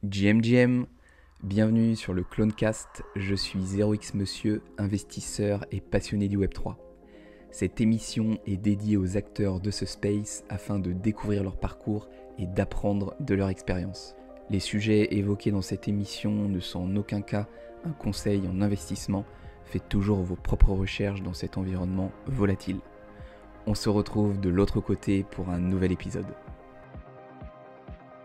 GMGM, bienvenue sur le Clonecast, je suis 0x Monsieur, investisseur et passionné du Web3. Cette émission est dédiée aux acteurs de ce space afin de découvrir leur parcours et d'apprendre de leur expérience. Les sujets évoqués dans cette émission ne sont en aucun cas un conseil en investissement, faites toujours vos propres recherches dans cet environnement volatile. On se retrouve de l'autre côté pour un nouvel épisode.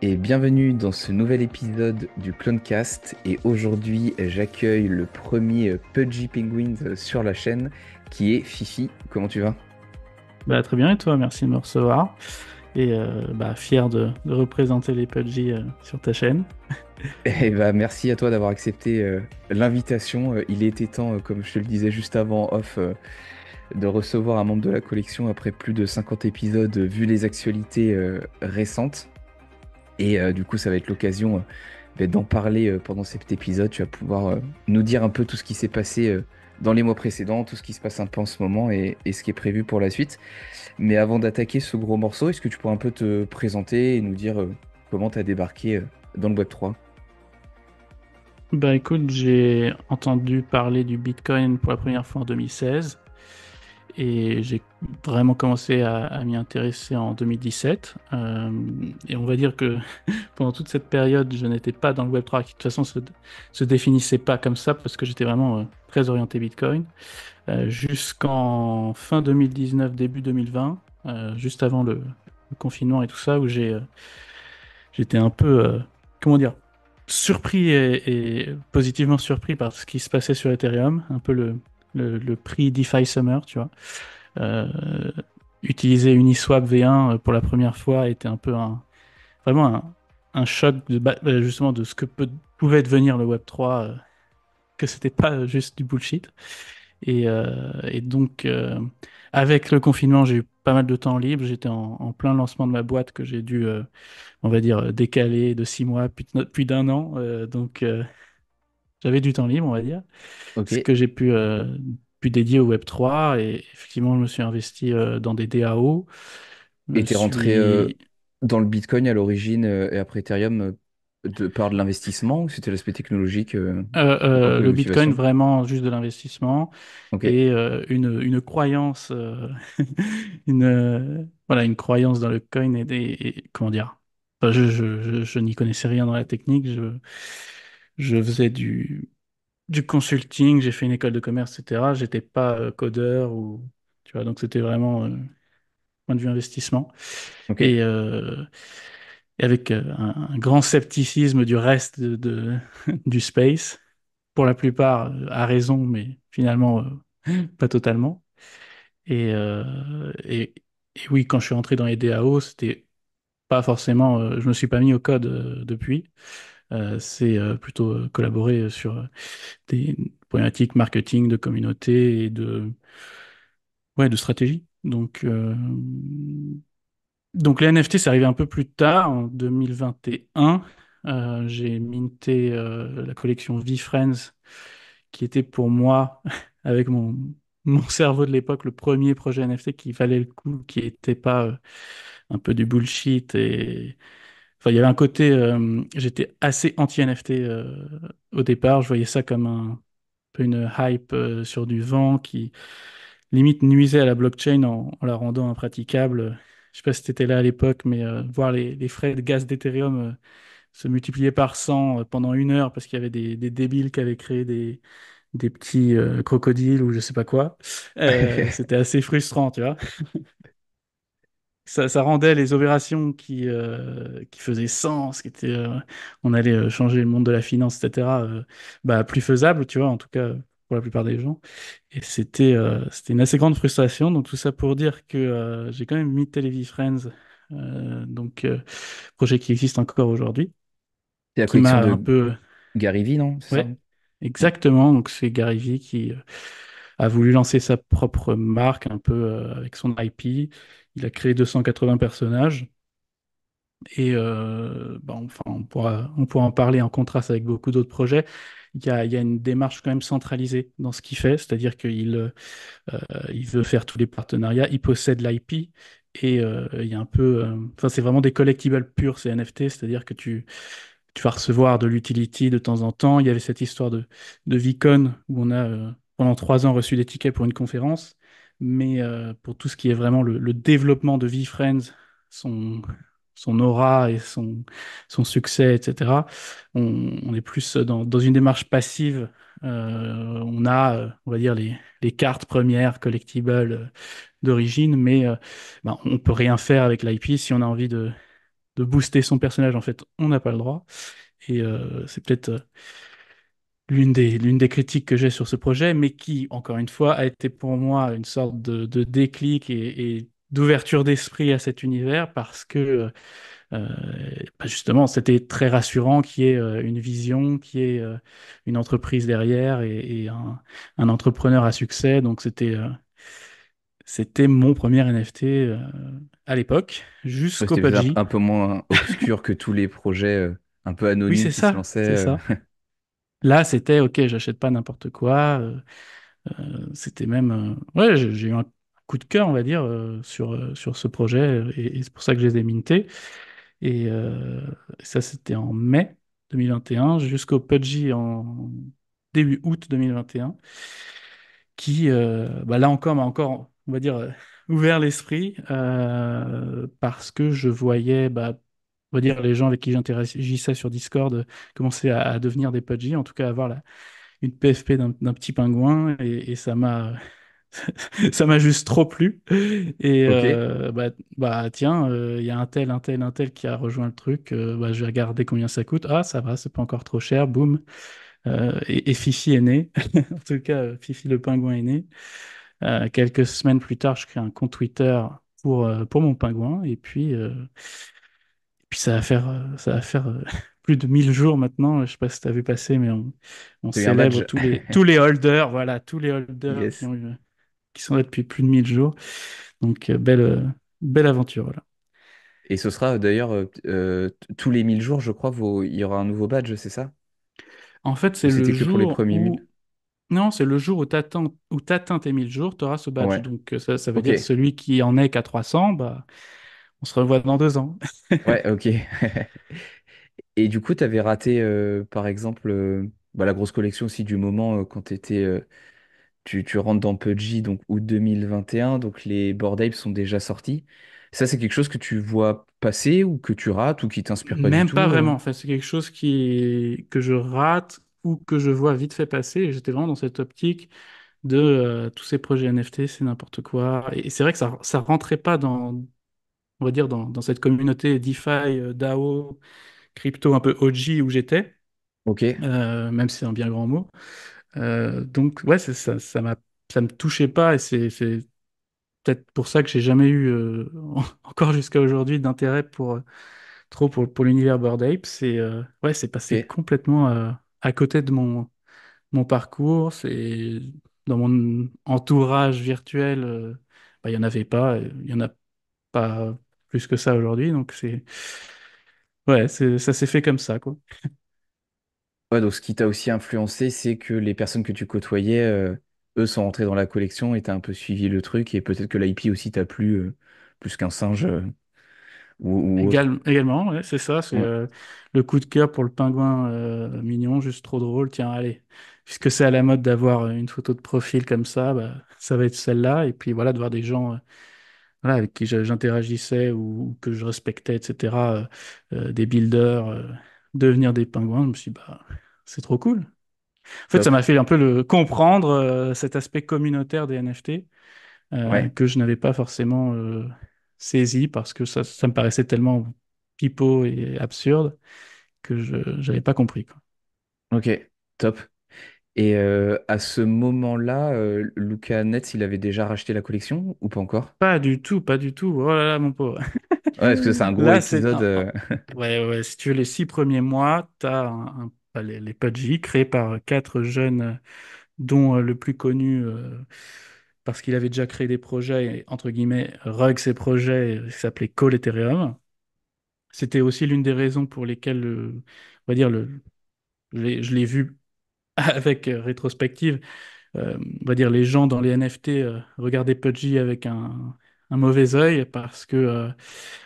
Et bienvenue dans ce nouvel épisode du Clonecast. Et aujourd'hui, j'accueille le premier Pudgy Penguins sur la chaîne, qui est Fifi. Comment tu vas? Très bien, et toi, merci de me recevoir. Et fier de représenter les Pudgy sur ta chaîne. Eh bah, merci à toi d'avoir accepté l'invitation. Il était temps, comme je te le disais juste avant off, de recevoir un membre de la collection après plus de 50 épisodes, vu les actualités récentes. Et du coup, ça va être l'occasion d'en parler pendant cet épisode. Tu vas pouvoir nous dire un peu tout ce qui s'est passé dans les mois précédents, tout ce qui se passe un peu en ce moment et ce qui est prévu pour la suite. Mais avant d'attaquer ce gros morceau, est-ce que tu pourrais un peu te présenter et nous dire comment tu as débarqué dans le Web3? Bah écoute, j'ai entendu parler du Bitcoin pour la première fois en 2016 et j'ai vraiment commencé à m'y intéresser en 2017. Et on va dire que pendant toute cette période, je n'étais pas dans le Web3 qui de toute façon se définissait pas comme ça parce que j'étais vraiment très orienté Bitcoin. Jusqu'en fin 2019, début 2020, juste avant le confinement et tout ça, où j'étais un peu, comment dire, surpris et positivement surpris par ce qui se passait sur Ethereum, un peu le prix DeFi Summer, tu vois. Euh, Utiliser Uniswap V1 pour la première fois était un peu vraiment un choc justement de ce que pouvait devenir le Web3, que c'était pas juste du bullshit. Et donc, avec le confinement, j'ai eu pas mal de temps libre. J'étais en plein lancement de ma boîte que j'ai dû, on va dire, décaler de 6 mois, puis d'un an. Donc, j'avais du temps libre, on va dire, Ok. ce que j'ai pu dédier au Web3. Et effectivement, je me suis investi dans des DAO. Je me Et t'es rentré suis dans le Bitcoin à l'origine et après Ethereum de par de l'investissement ou c'était l'aspect technologique en tant que le Bitcoin, motivation? vraiment juste de l'investissement Ok. et une croyance, voilà, une croyance dans le coin comment dire. Enfin, je n'y connaissais rien dans la technique. Je faisais du consulting, j'ai fait une école de commerce, etc. J'étais pas codeur ou, tu vois, donc c'était vraiment point de vue investissement. Ok. Et, et avec un grand scepticisme du reste du space pour la plupart à raison, mais finalement pas totalement. Et, euh, et, et oui, quand je suis entré dans les DAO, c'était pas forcément, je me suis pas mis au code depuis. C'est plutôt collaborer sur des problématiques marketing, de communauté et ouais, de stratégie. Donc les NFT, c'est arrivé un peu plus tard, en 2021. J'ai minté la collection VeeFriends, qui était pour moi, avec mon cerveau de l'époque, le premier projet NFT qui valait le coup, qui n'était pas un peu du bullshit. Enfin, il y avait un côté, j'étais assez anti-NFT au départ. Je voyais ça comme un peu une hype sur du vent qui limite nuisait à la blockchain en la rendant impraticable. Je sais pas si tu étais là à l'époque, mais voir les frais de gaz d'Ethereum se multiplier par 100 pendant 1 heure parce qu'il y avait des débiles qui avaient créé des petits crocodiles ou je sais pas quoi. C'était assez frustrant, tu vois. Ça rendait les opérations qui faisaient sens, on allait changer le monde de la finance, etc., plus faisables, tu vois, en tout cas pour la plupart des gens. Et c'était une assez grande frustration. Donc tout ça pour dire que j'ai quand même mis Televi Friends, projet qui existe encore aujourd'hui, C'est la qui collection m'a un de peu... Gary Vee, non? C'est ça? Ouais, Ouais. exactement. Donc c'est Gary Vee qui a voulu lancer sa propre marque un peu avec son IP. Il a créé 280 personnages. Et enfin, on pourra en parler en contraste avec beaucoup d'autres projets. Il y a une démarche quand même centralisée dans ce qu'il fait, c'est-à-dire il veut faire tous les partenariats, il possède l'IP et il y a un peu, enfin, c'est vraiment des collectibles purs, ces NFT, c'est-à-dire que tu vas recevoir de l'utility de temps en temps. Il y avait cette histoire de VCon où on a pendant 3 ans reçu des tickets pour une conférence. Mais pour tout ce qui est vraiment le développement de VFriends, son, son aura et son succès, etc., on est plus dans une démarche passive. On a, on va dire, les cartes premières collectibles d'origine, mais ben, on peut rien faire avec l'IP. Si on a envie de booster son personnage, en fait, on n'a pas le droit. Et c'est peut-être l'une des critiques que j'ai sur ce projet, mais qui, encore une fois, a été pour moi une sorte de déclic et d'ouverture d'esprit à cet univers parce que euh, bah, justement, c'était très rassurant qu'il y ait une vision, qu'il y ait une entreprise derrière et un entrepreneur à succès. Donc c'était mon premier NFT à l'époque, Ouais, jusqu'au c'était peut-être Pudgy. un peu moins obscur que tous les projets un peu Oui, anonymes c'est qui se ça, lançaient. c'est ça. Là, c'était OK, j'achète pas n'importe quoi. C'était même, ouais, j'ai eu un coup de cœur, on va dire, sur ce projet, et c'est pour ça que je les ai mintés. Et ça, c'était en mai 2021 jusqu'au Pudgy en début août 2021, qui, bah, là encore, m'a encore, on va dire, ouvert l'esprit, parce que je voyais, bah, on va dire, les gens avec qui j'interagissais sur Discord commencer à devenir des Pudgy, en tout cas avoir une PFP d'un petit pingouin, et ça m'a juste trop plu. Et Ok, bah tiens, il y a un tel qui a rejoint le truc. Bah, je vais regarder combien ça coûte. Ah, ça va, c'est pas encore trop cher. Boum. Et Fifi est né. En tout cas, Fifi le pingouin est né. Quelques semaines plus tard, je crée un compte Twitter pour mon pingouin. Et puis ça va faire plus de 1000 jours maintenant. Je sais pas si tu as vu passer, mais on t'as eu un célèbre badge. tous les holders. Voilà, tous les holders Yes. qui sont là depuis plus de 1000 jours. Donc, belle aventure, voilà. Et ce sera d'ailleurs tous les 1000 jours, je crois, il y aura un nouveau badge, c'est ça? En fait, Ou c'est le c'était que pour les jour premiers 1000? où... Non, c'est le jour où t'atteins tes 1000 jours, tu auras ce badge. Ouais, Donc, ça veut ok. dire celui qui en est qu'à 300, bah, on se revoit dans 2 ans. Ouais, ok. Et du coup, tu avais raté, par exemple, bah, la grosse collection aussi du moment quand tu rentres dans PUBG, donc août 2021, donc les Bored Apes sont déjà sortis. Ça, c'est quelque chose que tu vois passer ou que tu rates ou qui t'inspire pas du Même pas tout vraiment. En fait, c'est quelque chose que je rate ou que je vois vite fait passer. Et j'étais vraiment dans cette optique de tous ces projets NFT, c'est n'importe quoi. Et c'est vrai que ça rentrait pas on va dire, dans cette communauté DeFi, DAO, crypto un peu OG où j'étais, Ok, même si c'est un bien grand mot. Donc, ouais, ça me touchait pas et c'est peut-être pour ça que j'ai jamais eu, encore jusqu'à aujourd'hui, d'intérêt pour l'univers Bored Ape. Ouais, c'est passé ok. complètement à côté de mon parcours. Dans mon entourage virtuel, bah, il y en avait pas, il y en a pas plus que ça aujourd'hui. Donc, ouais, ça s'est fait comme ça, quoi. Ouais, donc ce qui t'a aussi influencé, c'est que les personnes que tu côtoyais, eux, sont rentrés dans la collection et t'as un peu suivi le truc et peut-être que l'IP aussi t'a plu plus qu'un singe ou autre. Également, ouais, c'est ça, c'est Ouais, le coup de cœur pour le pingouin mignon, juste trop drôle. Tiens, allez, puisque c'est à la mode d'avoir une photo de profil comme ça, bah, ça va être celle-là. Et puis voilà, de voir des gens voilà, avec qui j'interagissais ou que je respectais, etc., des builders, devenir des pingouins, je me suis dit, bah, c'est trop cool. En fait, ça top. m'a fait un peu comprendre cet aspect communautaire des NFT Ouais. que je n'avais pas forcément saisi parce que ça me paraissait tellement pipeau et absurde que je n'avais pas compris, quoi. Ok, top. Et à ce moment-là, Luca Netz, il avait déjà racheté la collection ou pas encore? Pas du tout, pas du tout. Oh là là, mon pauvre. Ouais, parce que c'est un gros Là, c'est... épisode. Ouais, ouais, si tu veux, les 6 premiers mois, tu as bah, les Pudgy créés par 4 jeunes, dont le plus connu, parce qu'il avait déjà créé des projets, et, entre guillemets, rug ses projets, qui s'appelait Call Ethereum. C'était aussi l'une des raisons pour lesquelles, on va dire, je l'ai vu avec rétrospective. On va dire les gens dans les NFT regardaient Pudgy avec un mauvais œil parce que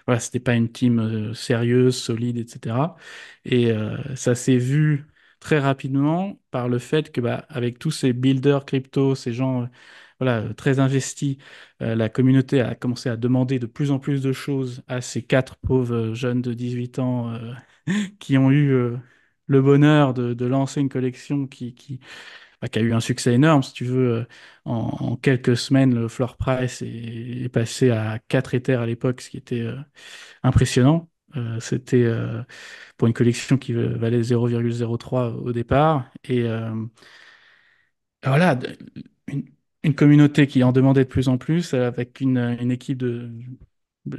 voilà, c'était pas une team sérieuse, solide, etc. Et ça s'est vu très rapidement par le fait que bah, avec tous ces builders crypto, ces gens voilà, très investis, la communauté a commencé à demander de plus en plus de choses à ces quatre pauvres jeunes de 18 ans qui ont eu le bonheur de lancer une collection bah, qui a eu un succès énorme. Si tu veux, en quelques semaines, le floor price est passé à 4 Ethers à l'époque, ce qui était impressionnant. C'était pour une collection qui valait 0,03 au départ. Et voilà, une, une communauté qui en demandait de plus en plus, avec une équipe de...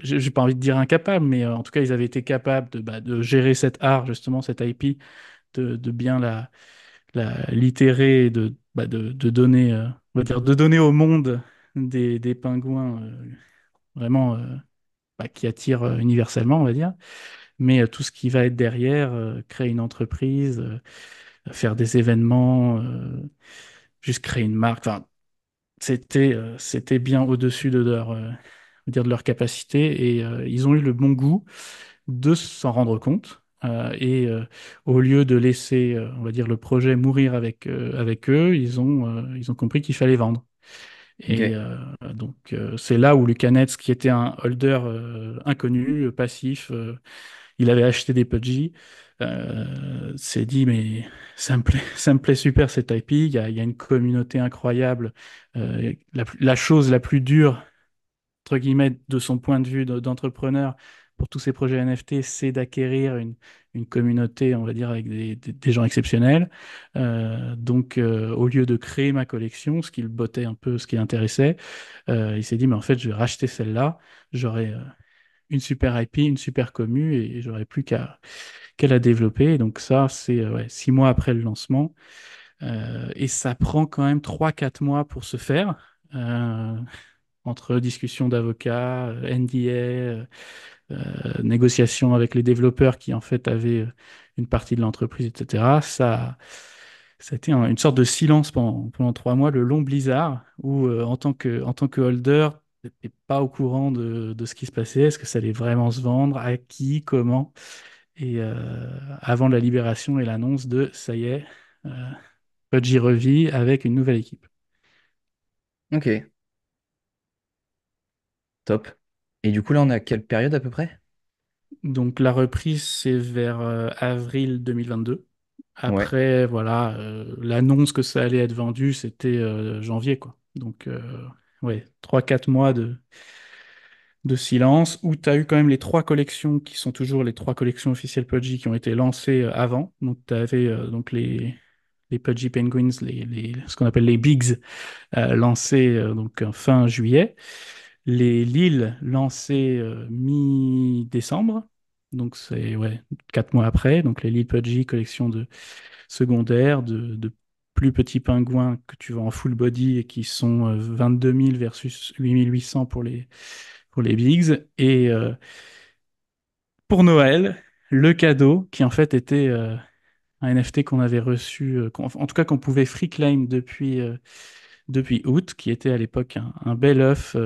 J'ai pas envie de dire incapable, mais en tout cas, ils avaient été capables de gérer cet art, justement, cette IP, de bien l'itérer et de donner, on va dire, de donner au monde des pingouins vraiment qui attirent universellement, on va dire. Mais tout ce qui va être derrière, créer une entreprise, faire des événements, juste créer une marque, enfin, c'était bien au-dessus de on va dire de leur capacité et ils ont eu le bon goût de s'en rendre compte. Au lieu de laisser, on va dire, le projet mourir avec eux, ils ont compris qu'il fallait vendre. Et Ok. donc, c'est là où Lucanetz, qui était un holder inconnu, passif, il avait acheté des Pudgy, s'est dit, mais ça me plaît super cette IP, il y a une communauté incroyable. La chose la plus dure entre guillemets, de son point de vue d'entrepreneur pour tous ces projets NFT, c'est d'acquérir une communauté, on va dire, avec des gens exceptionnels. Donc, au lieu de créer ma collection, ce qui le bottait un peu, ce qui l'intéressait, il s'est dit, mais en fait, je vais racheter celle-là, j'aurai une super IP, une super commu, et j'aurai plus qu'à la développer. Et donc ça, c'est ouais, 6 mois après le lancement. Et ça prend quand même 3 4 mois pour se faire. Entre discussions d'avocats, NDA, négociations avec les développeurs qui en fait avaient une partie de l'entreprise, etc. Ça a été une sorte de silence pendant 3 mois, le long blizzard, où en tant que holder, tu n'étais pas au courant de ce qui se passait, est-ce que ça allait vraiment se vendre, à qui, comment, et avant la libération et l'annonce de ça y est, Pudgy revit avec une nouvelle équipe. Ok. Top. Et du coup, là, on est à quelle période à peu près? Donc la reprise, c'est vers avril 2022. Ouais. Après, voilà, l'annonce que ça allait être vendu, c'était janvier, quoi. Donc, ouais, 3 4 mois de silence, où tu as eu quand même les trois collections qui sont toujours les trois collections officielles Pudgy qui ont été lancées avant. Donc, tu avais donc les Pudgy Penguins, ce qu'on appelle les Bigs, lancés donc fin juillet. Les Lille lancés mi-décembre. Donc, c'est ouais, 4 mois après. Donc, les Lille Pudgy, collection de secondaires, de plus petits pingouins que tu vois en full body et qui sont 22 000 versus 8 800 pour les Bigs. Et pour Noël, le cadeau qui en fait était un NFT qu'on avait reçu, en tout cas qu'on pouvait free claim depuis août, qui était à l'époque un bel œuf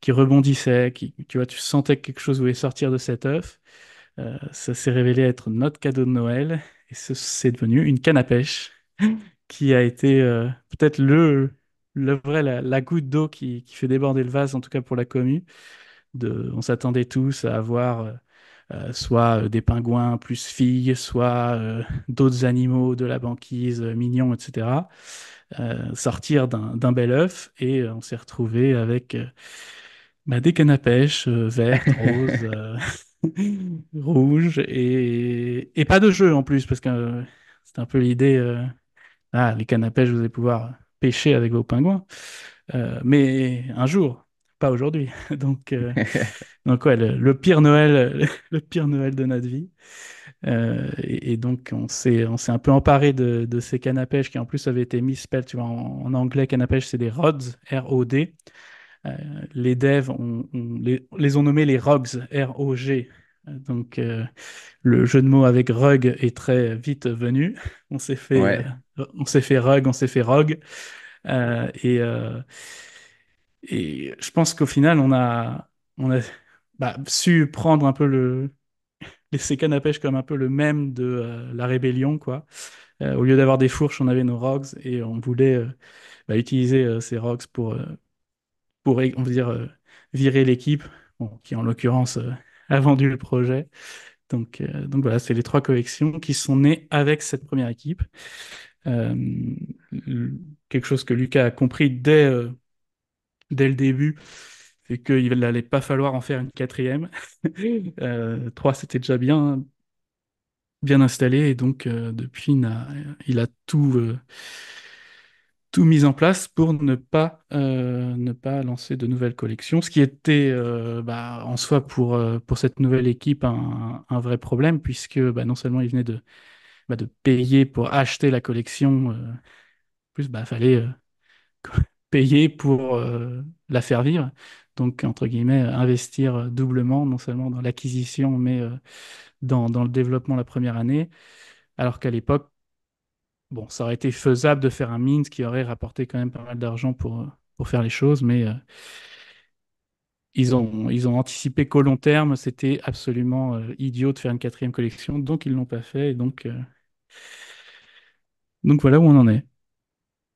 qui rebondissait, tu vois, tu sentais que quelque chose voulait sortir de cet œuf. Ça s'est révélé être notre cadeau de Noël et c'est devenu une canne à pêche qui a été peut-être la goutte d'eau qui fait déborder le vase, en tout cas pour la commu. On s'attendait tous à avoir soit des pingouins plus filles, soit d'autres animaux de la banquise, mignons, etc. Sortir d'un bel œuf et on s'est retrouvé avec des cannes à pêche vertes, roses, rouges et pas de jeu en plus parce que c'est un peu l'idée. Les cannes à pêche, vous allez pouvoir pêcher avec vos pingouins. Mais un jour, pas aujourd'hui. Donc ouais, le pire Noël, le pire Noël de notre vie. Et donc on s'est un peu emparé de ces cannes à pêche qui en plus avaient été misspelled. Tu vois, en anglais, canne à pêche, c'est des rods, R-O-D. Euh, les devs les ont nommés les rogs, R-O-G. Donc le jeu de mots avec rug est très vite venu. On s'est fait, euh, Ouais. on s'est fait rug, on s'est fait rogue. Et Et je pense qu'au final, on a su prendre un peu ces cannes à pêche comme un peu le même de la rébellion, quoi. Au lieu d'avoir des fourches, on avait nos rogs et on voulait utiliser ces rogs pour on va dire, virer l'équipe, bon, qui en l'occurrence a vendu le projet. Donc voilà, c'est les trois collections qui sont nées avec cette première équipe. Euh, Quelque chose que Lucas a compris dès le début, c'est qu'il n'allait pas falloir en faire une quatrième. Trois, c'était déjà bien installé, et donc depuis, il a tout mis en place pour ne pas lancer de nouvelles collections, ce qui était en soi pour cette nouvelle équipe un vrai problème, puisque non seulement il venait de payer pour acheter la collection, en plus fallait payer pour la faire vivre. Donc, entre guillemets, investir doublement, non seulement dans l'acquisition, mais dans le développement la première année, alors qu'à l'époque, bon, ça aurait été faisable de faire un mint qui aurait rapporté quand même pas mal d'argent pour faire les choses, mais ils ont anticipé qu'au long terme, c'était absolument idiot de faire une quatrième collection, donc ils ne l'ont pas fait, et donc voilà où on en est.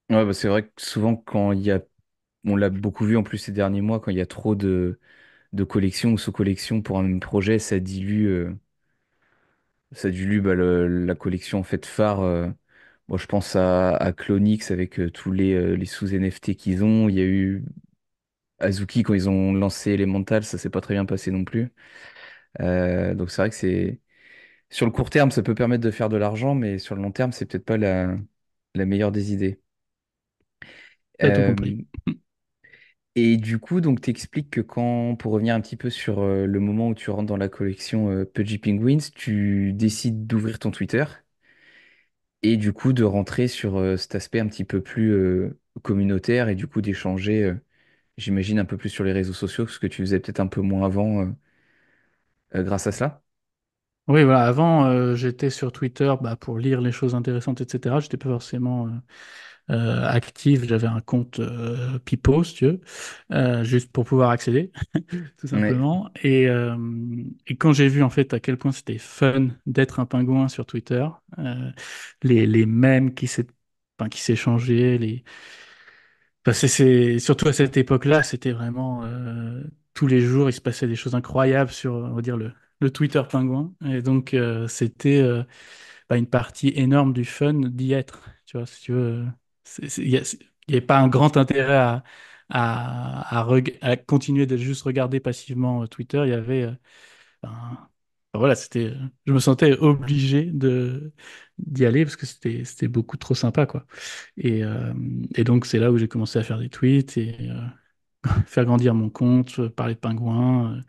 Ouais, bah, c'est vrai que souvent, on l'a beaucoup vu en plus ces derniers mois, quand il y a trop de collections ou sous-collections pour un même projet, ça dilue la collection en fait phare. Moi, je pense à Clonix avec tous les sous-NFT qu'ils ont. Il y a eu Azuki quand ils ont lancé Elemental, ça s'est pas très bien passé non plus. Donc c'est vrai que c'est sur le court terme, ça peut permettre de faire de l'argent, mais sur le long terme, c'est peut-être pas la meilleure des idées. T'as tout compris. Euh, et du coup, donc t'expliques que pour revenir un petit peu sur le moment où tu rentres dans la collection Pudgy Penguins, tu décides d'ouvrir ton Twitter et du coup de rentrer sur cet aspect un petit peu plus communautaire et du coup d'échanger, j'imagine, un peu plus sur les réseaux sociaux, ce que tu faisais peut-être un peu moins avant grâce à cela. Oui, voilà, avant, j'étais sur Twitter pour lire les choses intéressantes, etc. J'étais pas forcément actif, j'avais un compte Pipo, si tu veux, juste pour pouvoir accéder, tout Ouais. simplement. Et quand j'ai vu en fait à quel point c'était fun d'être un pingouin sur Twitter, les mèmes qui s'échangeaient, surtout à cette époque-là, c'était vraiment tous les jours, il se passait des choses incroyables sur, on va dire, le Twitter pingouin. Et donc, c'était une partie énorme du fun d'y être. Tu vois, si tu veux, il n'y avait pas un grand intérêt à continuer de juste regarder passivement Twitter. Il y avait, voilà, je me sentais obligé d'y aller parce que c'était beaucoup trop sympa, quoi. Et, euh, et donc, c'est là où j'ai commencé à faire des tweets et faire grandir mon compte, parler de pingouins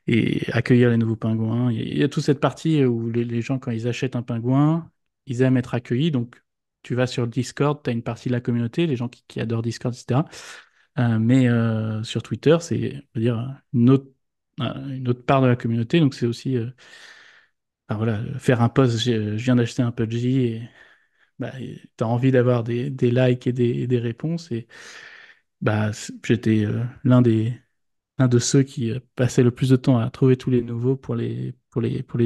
et accueillir les nouveaux pingouins. Il y a toute cette partie où les gens, quand ils achètent un pingouin, ils aiment être accueillis. Donc, tu vas sur le Discord, tu as une partie de la communauté, les gens qui adorent Discord, etc. Mais sur Twitter, c'est, on va dire, une autre part de la communauté. Donc, c'est aussi voilà, faire un post, je viens d'acheter un PUBG et tu as envie d'avoir des likes et des réponses. Et j'étais l'un de ceux qui passaient le plus de temps à trouver tous les nouveaux pour les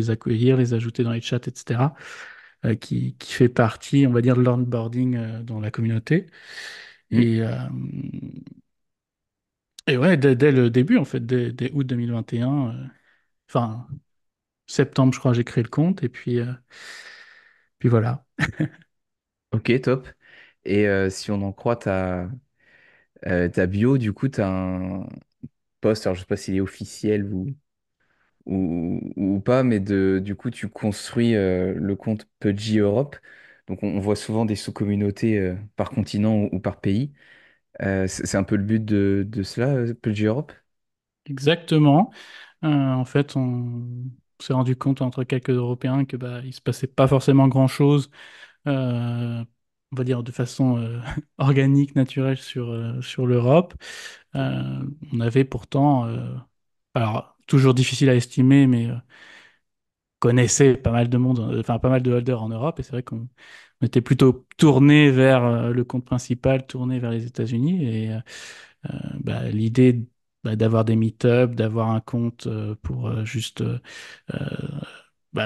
accueillir, les ajouter dans les chats, etc. Qui fait partie, on va dire, de l'onboarding dans la communauté. Mm. Et, euh, et ouais, dès le début, en fait, dès août 2021, enfin, septembre, je crois, j'ai créé le compte. Et puis voilà. Ok, top. Et si on en croit ta bio, du coup, tu as un post, alors je sais pas s'il est officiel ou pas, mais du coup, tu construis le compte Pudgy Europe. Donc, on voit souvent des sous-communautés par continent ou par pays. C'est un peu le but de cela, Pudgy Europe? Exactement. En fait, on s'est rendu compte entre quelques Européens que il se passait pas forcément grand-chose, on va dire de façon organique, naturelle sur l'Europe. On avait pourtant, alors toujours difficile à estimer, mais connaissait pas mal de monde, enfin pas mal de holders en Europe, et c'est vrai qu'on était plutôt tourné vers le compte principal, tourné vers les États-Unis, L'idée d'avoir des meet-up, d'avoir un compte pour juste euh,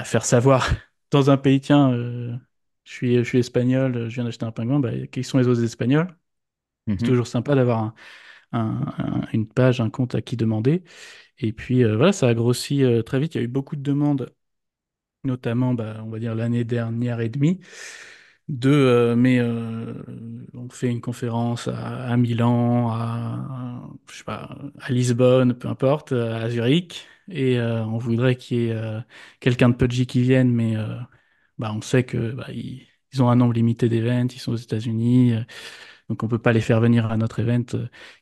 faire savoir dans un pays, tiens, je suis espagnol, je viens d'acheter un pingouin, qui sont les autres Espagnols? C'est Mhm. toujours sympa d'avoir une page, un compte à qui demander. Et puis voilà, ça a grossi très vite. Il y a eu beaucoup de demandes, notamment, on va dire, l'année dernière et demie. On fait une conférence à Milan, je sais pas, à Lisbonne, peu importe, à Zurich. Et on voudrait qu'il y ait quelqu'un de Pudgy qui vienne, mais on sait que ils ont un nombre limité d'events, ils sont aux États-Unis, donc on peut pas les faire venir à notre event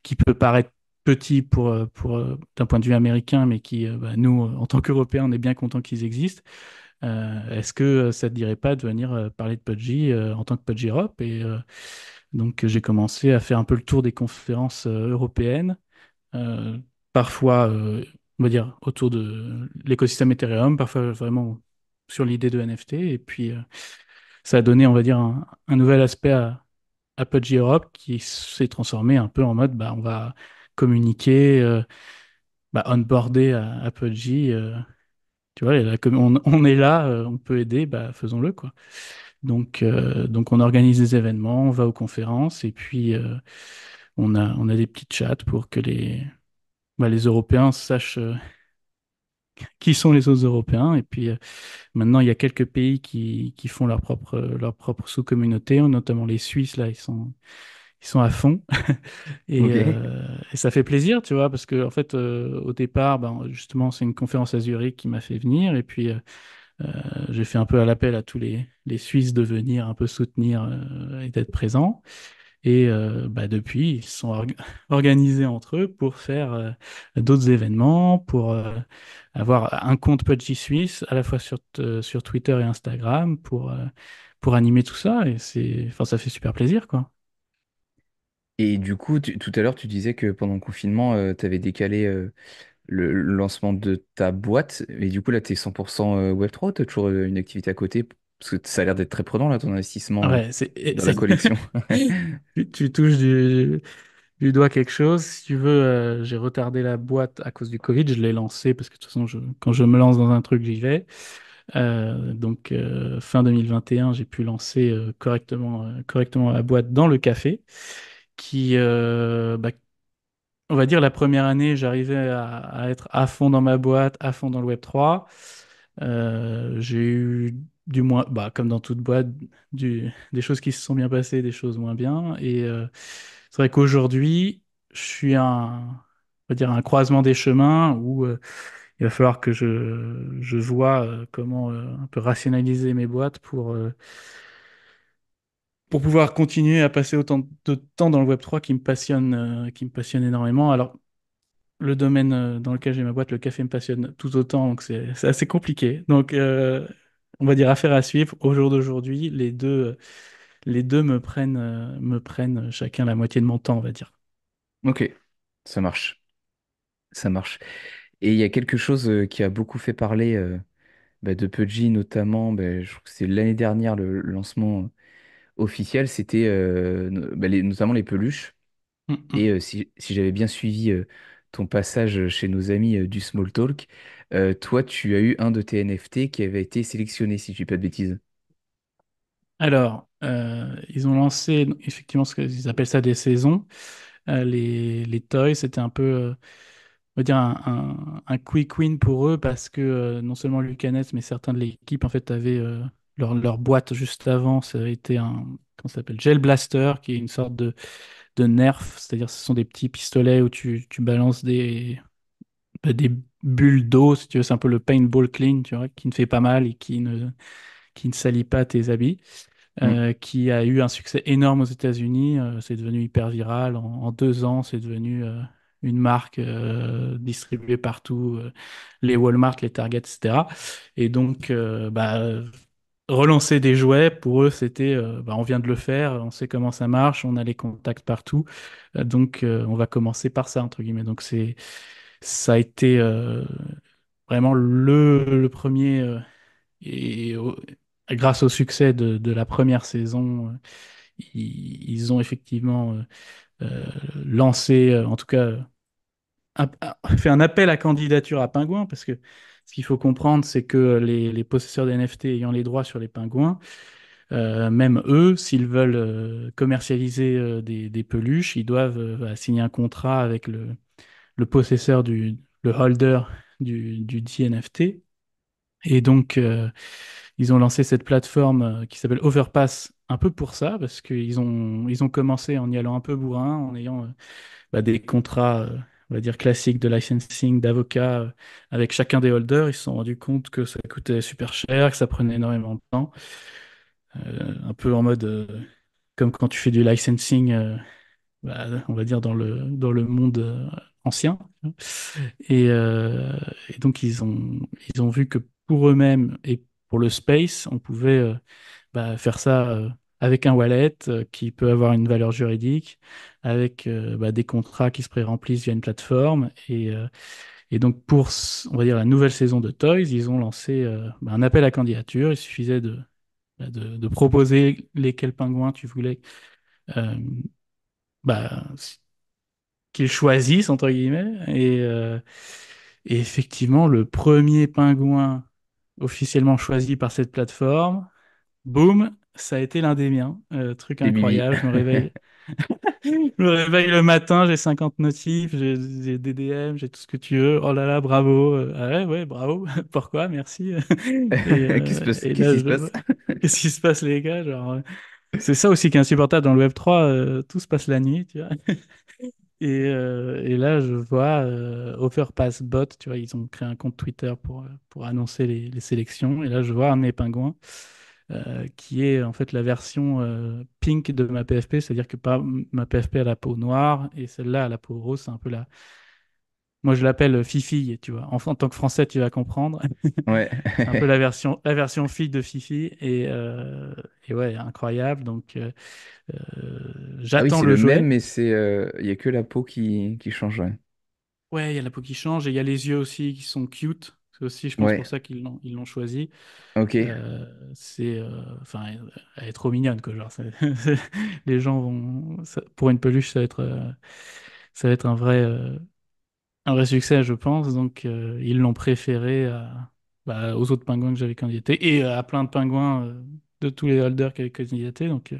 qui peut paraître petit d'un point de vue américain, mais qui, nous, en tant qu'Européens, on est bien contents qu'ils existent. Est-ce que ça te dirait pas de venir parler de Pudgy en tant que Pudgy Europe? Et donc j'ai commencé à faire un peu le tour des conférences européennes, euh, parfois, on va dire, autour de l'écosystème Ethereum, parfois vraiment sur l'idée de NFT. Et puis ça a donné, on va dire, un nouvel aspect à Pudgy Europe qui s'est transformé un peu en mode, on va communiquer, onboarder à Pudgy. Tu vois, et là, comme on est là, on peut aider, faisons-le, quoi. Donc on organise des événements, on va aux conférences, et puis on a des petits chats pour que les Européens sachent qui sont les autres Européens. Et puis maintenant, il y a quelques pays qui font leur propre sous-communauté, notamment les Suisses, là, ils sont à fond. Ok. Et ça fait plaisir, tu vois, parce que en fait, au départ, justement, c'est une conférence à Zurich qui m'a fait venir, et puis j'ai fait un peu à l'appel à tous les Suisses de venir un peu soutenir et d'être présents. Et depuis, ils se sont organisés entre eux pour faire d'autres événements, pour avoir un compte Pudgy Suisse, à la fois sur Twitter et Instagram, pour animer tout ça. Et enfin, ça fait super plaisir, quoi. Et du coup, tout à l'heure, tu disais que pendant le confinement, tu avais décalé le lancement de ta boîte. Et du coup, là, tu es 100% Web3, tu as toujours une activité à côté? Parce que ça a l'air d'être très prenant, là, ton investissement Ouais, dans la collection. tu touches du doigt quelque chose. Si tu veux, j'ai retardé la boîte à cause du Covid. Je l'ai lancée parce que de toute façon, quand je me lance dans un truc, j'y vais. Fin 2021, j'ai pu lancer correctement la boîte dans le café, qui, on va dire, la première année, j'arrivais à être à fond dans ma boîte, à fond dans le Web3. J'ai eu du moins, comme dans toute boîte, des choses qui se sont bien passées, des choses moins bien. Et c'est vrai qu'aujourd'hui, je suis on va dire, un croisement des chemins où il va falloir que je vois comment un peu rationaliser mes boîtes pour pouvoir continuer à passer autant de temps dans le Web3 qui me passionne énormément. Alors, le domaine dans lequel j'ai ma boîte, le café me passionne tout autant, donc c'est assez compliqué. Donc, on va dire affaire à suivre. Au jour d'aujourd'hui, les deux me prennent chacun la moitié de mon temps, on va dire. Ok, ça marche. Ça marche. Et il y a quelque chose qui a beaucoup fait parler de Pudgy, notamment, je trouve que c'est l'année dernière, le lancement officiel, c'était notamment les peluches. Mm, Et mm. si j'avais bien suivi ton passage chez nos amis du Small Talk, toi, tu as eu un de tes NFT qui avait été sélectionné, si je dis pas de bêtises. Alors, ils ont lancé effectivement ce qu'ils appellent ça des saisons. Les toys, c'était un peu, on va dire, un quick win pour eux parce que non seulement Lucanet, mais certains de l'équipe, en fait, avaient leur boîte juste avant. Ça a été comment ça s'appelle? Gel Blaster, qui est une sorte de Nerf, c'est-à-dire ce sont des petits pistolets où tu balances des bulles d'eau, si tu veux, c'est un peu le paintball clean, tu vois, qui ne fait pas mal et qui ne salit pas tes habits, Mm. qui a eu un succès énorme aux États-Unis. C'est devenu hyper viral. En 2 ans, c'est devenu une marque distribuée partout, les Walmart, les Target, etc. Et donc, relancer des jouets, pour eux, c'était, on vient de le faire, on sait comment ça marche, on a les contacts partout. Donc, on va commencer par ça, entre guillemets. Donc, ça a été vraiment le premier. Et grâce au succès de la première saison, ils ont effectivement euh, lancé, en tout cas, fait un appel à candidature à Pingouin, parce que ce qu'il faut comprendre, c'est que les possesseurs des NFT ayant les droits sur les pingouins, même eux, s'ils veulent commercialiser des peluches, ils doivent bah, signer un contrat avec le possesseur le holder du dit NFT. Et donc, ils ont lancé cette plateforme qui s'appelle Overpass un peu pour ça, parce qu'ils ont commencé en y allant un peu bourrin, en ayant bah, des contrats, on va dire, classiques de licensing, d'avocats avec chacun des holders. Ils se sont rendus compte que ça coûtait super cher, que ça prenait énormément de temps. Un peu en mode comme quand tu fais du licensing, bah, on va dire dans le monde ancien. Et donc ils ont vu que pour eux-mêmes et pour le space, on pouvait bah, faire ça avec un wallet qui peut avoir une valeur juridique, avec bah, des contrats qui se pré-remplissent via une plateforme. Et donc pour, on va dire, la nouvelle saison de Toys, ils ont lancé bah, un appel à candidature. Il suffisait de proposer lesquels pingouins tu voulais euh, bah, qu'ils choisissent, entre guillemets. Et effectivement, le premier pingouin officiellement choisi par cette plateforme, boum, ça a été l'un des miens. Truc C'est Bibi. incroyable, je me réveille. Je me réveille le matin, j'ai 50 notifs, j'ai des DM, j'ai tout ce que tu veux. Oh là là, bravo. Ah ouais, ouais, bravo. Pourquoi? Merci. Et, et Qu'est-ce là, qui se passe? qu'est-ce qui se passe, les gars? Genre, c'est ça aussi qui est insupportable dans le Web3, tout se passe la nuit, tu vois. Et là, je vois Overpass Bot, tu vois, ils ont créé un compte Twitter pour annoncer les sélections. Et là, je vois un de mes pingouins qui est en fait la version pink de ma PFP, c'est-à-dire que pas ma PFP a la peau noire et celle-là a la peau rose. C'est un peu la. Moi, je l'appelle Fifi, tu vois. En tant que Français, tu vas comprendre. Ouais. C'est un peu la version fille de Fifi. Et ouais, incroyable. Donc, Ah oui, j'attends c'est le le même, jouet. mais il y a que la peau qui change. Ouais. Ouais, il y a la peau qui change et il y a les yeux aussi qui sont cute. C'est aussi, je pense, Ouais. pour ça qu'ils l'ont choisi. Ok. Enfin, elle est trop mignonne, quoi. Genre, les gens vont, pour une peluche, ça va être un vrai succès, je pense. Donc, ils l'ont préféré bah, aux autres pingouins que j'avais candidaté et à plein de pingouins de tous les holders qui avaient candidaté. Donc,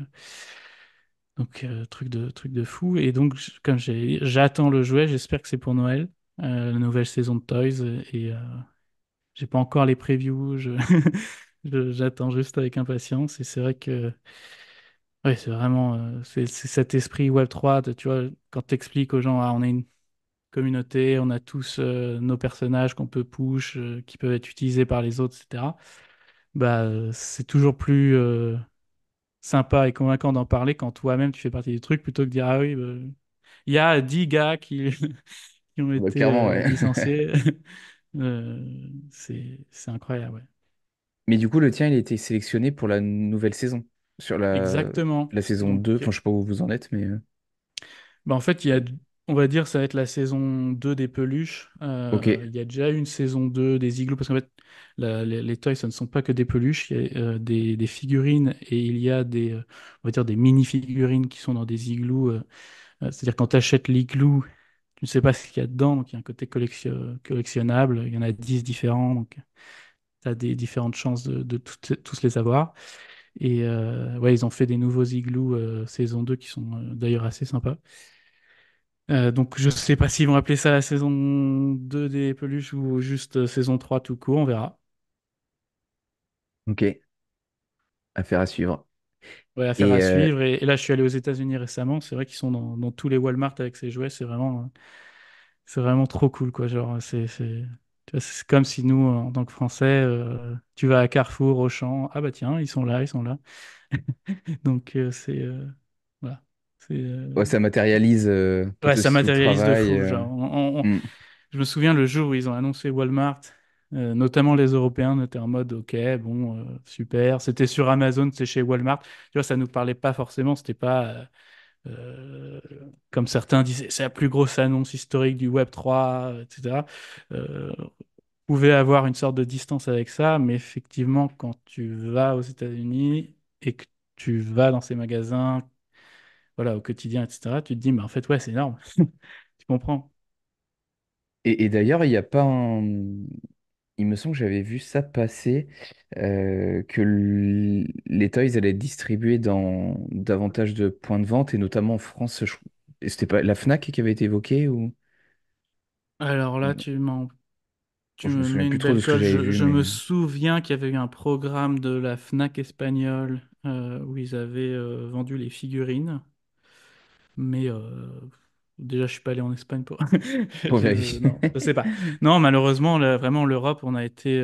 truc de fou. Et donc, comme j'attends le jouet, j'espère que c'est pour Noël, la nouvelle saison de Toys. Et j'ai pas encore les previews, j'attends juste avec impatience. Et c'est vrai que ouais, c'est vraiment c'est cet esprit Web3, tu vois, quand tu expliques aux gens, ah, on est une communauté, on a tous nos personnages qu'on peut push, qui peuvent être utilisés par les autres, etc. Bah, c'est toujours plus sympa et convaincant d'en parler quand toi-même tu fais partie du truc plutôt que de dire, ah oui, bah, il y a 10 gars qui ont Bah, été clairement, ouais. licenciés. C'est incroyable, ouais. Mais du coup, le tien, il a été sélectionné pour la nouvelle saison. Sur Exactement. la saison Donc, 2. Enfin, je sais pas où vous en êtes, mais. bah, en fait, on va dire, ça va être la saison 2 des peluches. Ok. Il y a déjà eu une saison 2 des igloos, parce qu'en fait, les toys, ça ne sont pas que des peluches, il y a des figurines et il y a on va dire, des mini-figurines qui sont dans des igloos. C'est-à-dire, quand tu achètes l'igloo, tu ne sais pas ce qu'il y a dedans, donc il y a un côté collectionnable. Il y en a 10 différents, donc tu as des différentes chances de tous les avoir. Et ouais, ils ont fait des nouveaux igloos saison 2 qui sont d'ailleurs assez sympas. Donc je sais pas s'ils vont appeler ça la saison 2 des peluches ou juste saison 3 tout court, on verra. Ok. Affaire à suivre. Ouais, affaire Et à suivre. Et là, je suis allé aux États-Unis récemment. C'est vrai qu'ils sont dans tous les Walmart avec ces jouets. C'est vraiment trop cool, quoi. Genre, tu vois, c'est comme si nous, en tant que Français, tu vas à Carrefour, Auchan. Ah bah tiens, ils sont là, ils sont là. Donc voilà. C'est, ouais, ça matérialise ouais, peut-être ça aussi tout le matérialise de travail. fou. Genre, Hmm. je me souviens le jour où ils ont annoncé Walmart, notamment les Européens, on était en mode OK, bon, super. C'était sur Amazon, c'est chez Walmart. Tu vois, ça nous parlait pas forcément. C'était pas comme certains disaient, c'est la plus grosse annonce historique du Web3, etc. On pouvait avoir une sorte de distance avec ça, mais effectivement, quand tu vas aux États-Unis et que tu vas dans ces magasins, voilà, au quotidien, etc., tu te dis, mais en fait, ouais, c'est énorme. Tu comprends? Et d'ailleurs, il n'y a pas un... Il me semble que j'avais vu ça passer, que les toys allaient être distribués dans davantage de points de vente, et notamment en France, c'était pas la Fnac qui avait été évoquée ou... Alors là, Bon, tu je me me souviens mets plus une trop de belle ce que colle. j'avais vu, Je me mais... souviens qu'il y avait eu un programme de la Fnac espagnole où ils avaient vendu les figurines. Mais déjà, je suis pas allé en Espagne pour. Pour vérifier. Non, je sais pas. Non, malheureusement, vraiment, l'Europe, on a été.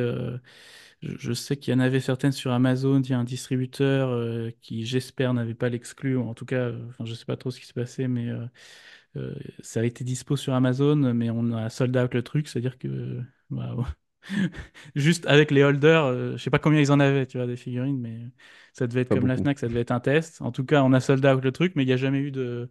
Je sais qu'il y en avait certaines sur Amazon. Il y a un distributeur qui, j'espère, n'avait pas l'exclu. Ou en tout cas, enfin, je sais pas trop ce qui se passait, mais ça a été dispo sur Amazon, mais on a sold out le truc, c'est-à-dire que bah, juste avec les holders, je sais pas combien ils en avaient, tu vois, des figurines, mais ça devait être Pas comme la beaucoup. Fnac, ça devait être un test. En tout cas, on a sold out le truc, mais il n'y a jamais eu de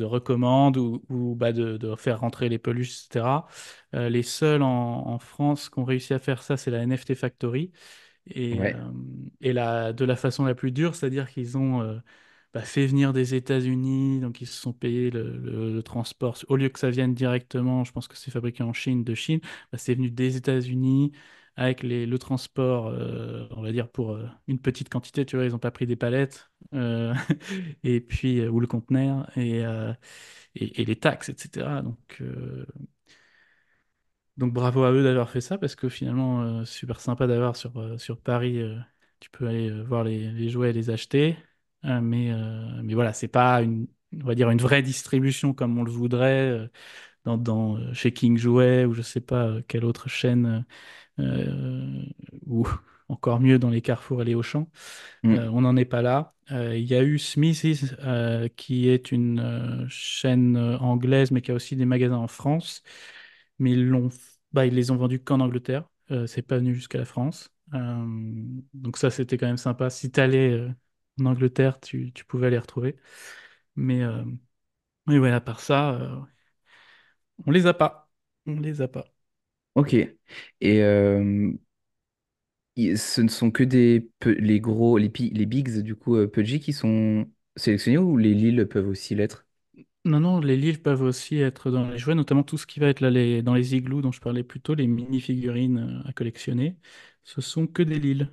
recommande ou bah, de faire rentrer les peluches, etc. Les seuls en France qui ont réussi à faire ça, c'est la NFT Factory. Ouais. Et de la façon la plus dure, c'est-à-dire qu'ils ont bah, fait venir des États-Unis, donc ils se sont payés le transport. Au lieu que ça vienne directement, je pense que c'est fabriqué en Chine, de Chine, bah, c'est venu des États-Unis avec le transport, on va dire pour une petite quantité, tu vois, ils n'ont pas pris des palettes, et puis, ou le conteneur, et les taxes, etc. Donc bravo à eux d'avoir fait ça parce que finalement, super sympa d'avoir sur Paris, tu peux aller voir les jouets et les acheter. Mais voilà, c'est pas on va dire une vraie distribution comme on le voudrait chez King Jouet ou je sais pas quelle autre chaîne ou encore mieux dans les Carrefour et les Auchan. Mm. On n'en est pas là. Il y a eu Smith's qui est une chaîne anglaise mais qui a aussi des magasins en France mais ils les ont vendus qu'en Angleterre. C'est pas venu jusqu'à la France. Donc ça, c'était quand même sympa. Si t'allais en Angleterre, tu pouvais les retrouver. Mais, euh, mais ouais, à part ça, on les a pas. On les a pas. Ok. Et ce ne sont que les gros, les bigs, du coup, Pudgy qui sont sélectionnés, ou les Lille peuvent aussi l'être? Non, non, les livres peuvent aussi être dans les jouets, notamment tout ce qui va être là, dans les igloos dont je parlais plus tôt, les mini-figurines à collectionner. Ce sont que des Lille.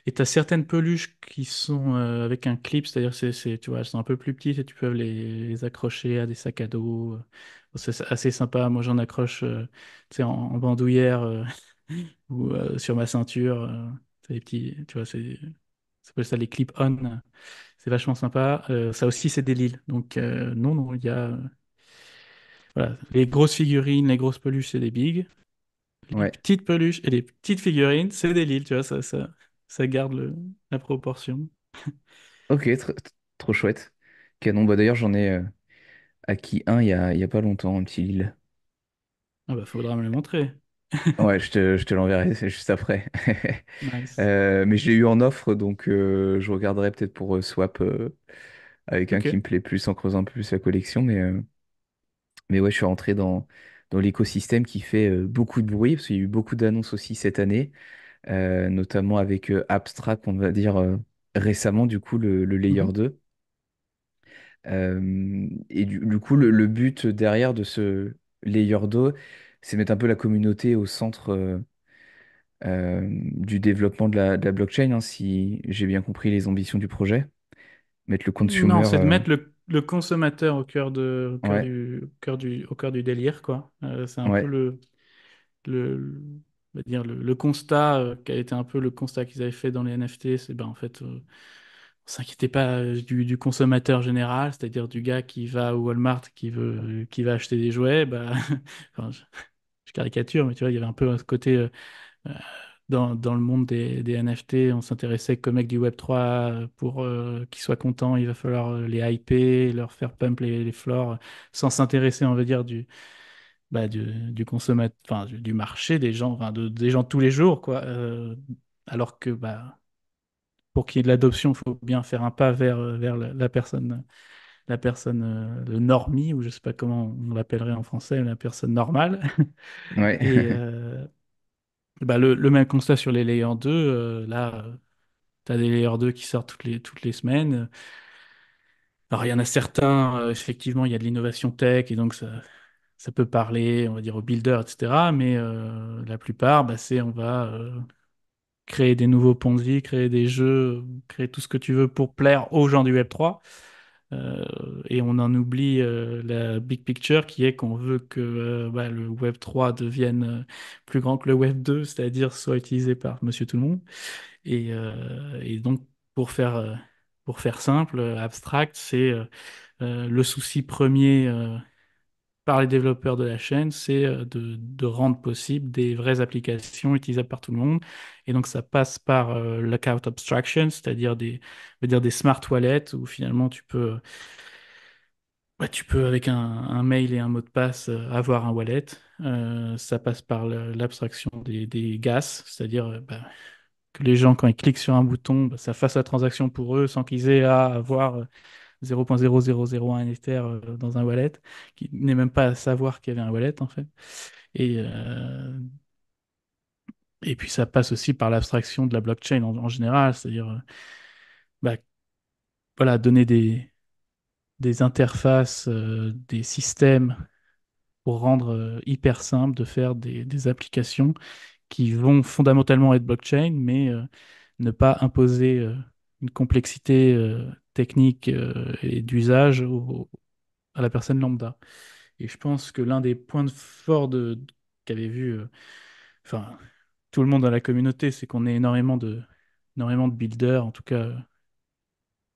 Et tu as certaines peluches qui sont avec un clip, c'est-à-dire tu vois, elles sont un peu plus petites et tu peux les accrocher à des sacs à dos. C'est assez sympa. Moi, j'en accroche tu sais, en bandoulière ou sur ma ceinture. C'est des petits, tu vois, ça s'appelle ça les clip-on. C'est vachement sympa. Ça aussi, c'est des Lille. Donc, non, non, il y a voilà, les grosses figurines, les grosses peluches, c'est des bigs. Les Ouais. petites peluches et les petites figurines, c'est des Lille. Tu vois, ça garde la proportion. Ok, trop chouette. Canon. Bah, d'ailleurs, j'en ai acquis un il y a pas longtemps, un petit Lille. Ah bah, faudra me le montrer. Ouais, je te l'enverrai c'est juste après. Nice. Mais je l'ai eu en offre, donc je regarderai peut-être pour swap avec un Ok. qui me plaît plus en creusant un peu plus la collection. Mais ouais, je suis rentré dans l'écosystème qui fait beaucoup de bruit, parce qu'il y a eu beaucoup d'annonces aussi cette année, notamment avec Abstract, on va dire récemment, du coup, le Layer Mhm. 2. Et du coup, le but derrière de ce Layer 2, c'est mettre un peu la communauté au centre du développement de la blockchain, hein, si j'ai bien compris les ambitions du projet. Mettre le Non, consumer. c'est de mettre le consommateur Ouais, au cœur du délire, quoi. C'est un peu ouais, on va dire le constat qui a été un peu le constat qu'ils avaient fait dans les NFT, c'est ben en fait, on s'inquiétait pas du consommateur général, c'est-à-dire du gars qui va au Walmart, qui va acheter des jouets, bah, enfin, je caricature, mais tu vois, il y avait un peu ce côté euh, dans le monde des NFT, on s'intéressait qu'aux mecs du Web3 pour qu'ils soient contents, il va falloir les hyper, leur faire pump les floors, sans s'intéresser, on va dire, du consommateur, enfin, du marché des gens, enfin, des gens de tous les jours, quoi. Alors que bah, pour qu'il y ait de l'adoption, il faut bien faire un pas vers la personne le normie, ou je sais pas comment on l'appellerait en français, la personne normale. ouais. Et bah, le même constat sur les layers 2, là. as des Layer 2 qui sortent toutes les semaines. Alors, il y en a certains, effectivement, il y a de l'innovation tech, et donc ça peut parler, on va dire, aux builders, etc. Mais la plupart, bah, c'est on va créer des nouveaux Ponzi, créer des jeux, créer tout ce que tu veux pour plaire aux gens du Web3. Euh, et on en oublie la big picture qui est qu'on veut que bah, le Web3 devienne plus grand que le Web2, c'est-à-dire soit utilisé par Monsieur Tout-le-Monde. Et donc, pour pour faire simple, abstract, c'est le souci premier par les développeurs de la chaîne, c'est de rendre possible des vraies applications utilisables par tout le monde. Et donc, ça passe par l'account abstraction, c'est-à-dire on va dire des smart wallets où finalement tu peux avec un mail et un mot de passe avoir un wallet. Ça passe par l'abstraction des gas, c'est-à-dire bah, que les gens, quand ils cliquent sur un bouton, bah, ça fasse la transaction pour eux sans qu'ils aient à avoir 0,0001 Ether dans un wallet, qui n'est même pas à savoir qu'il y avait un wallet en fait. Et, euh, et puis ça passe aussi par l'abstraction de la blockchain en général, c'est-à-dire bah, voilà, donner des interfaces, des systèmes pour rendre hyper simple de faire des applications qui vont fondamentalement être blockchain, mais ne pas imposer une complexité technique et d'usage à la personne lambda. Et je pense que l'un des points forts qu'avait vu enfin, tout le monde dans la communauté, c'est qu'on est énormément de builders, en tout cas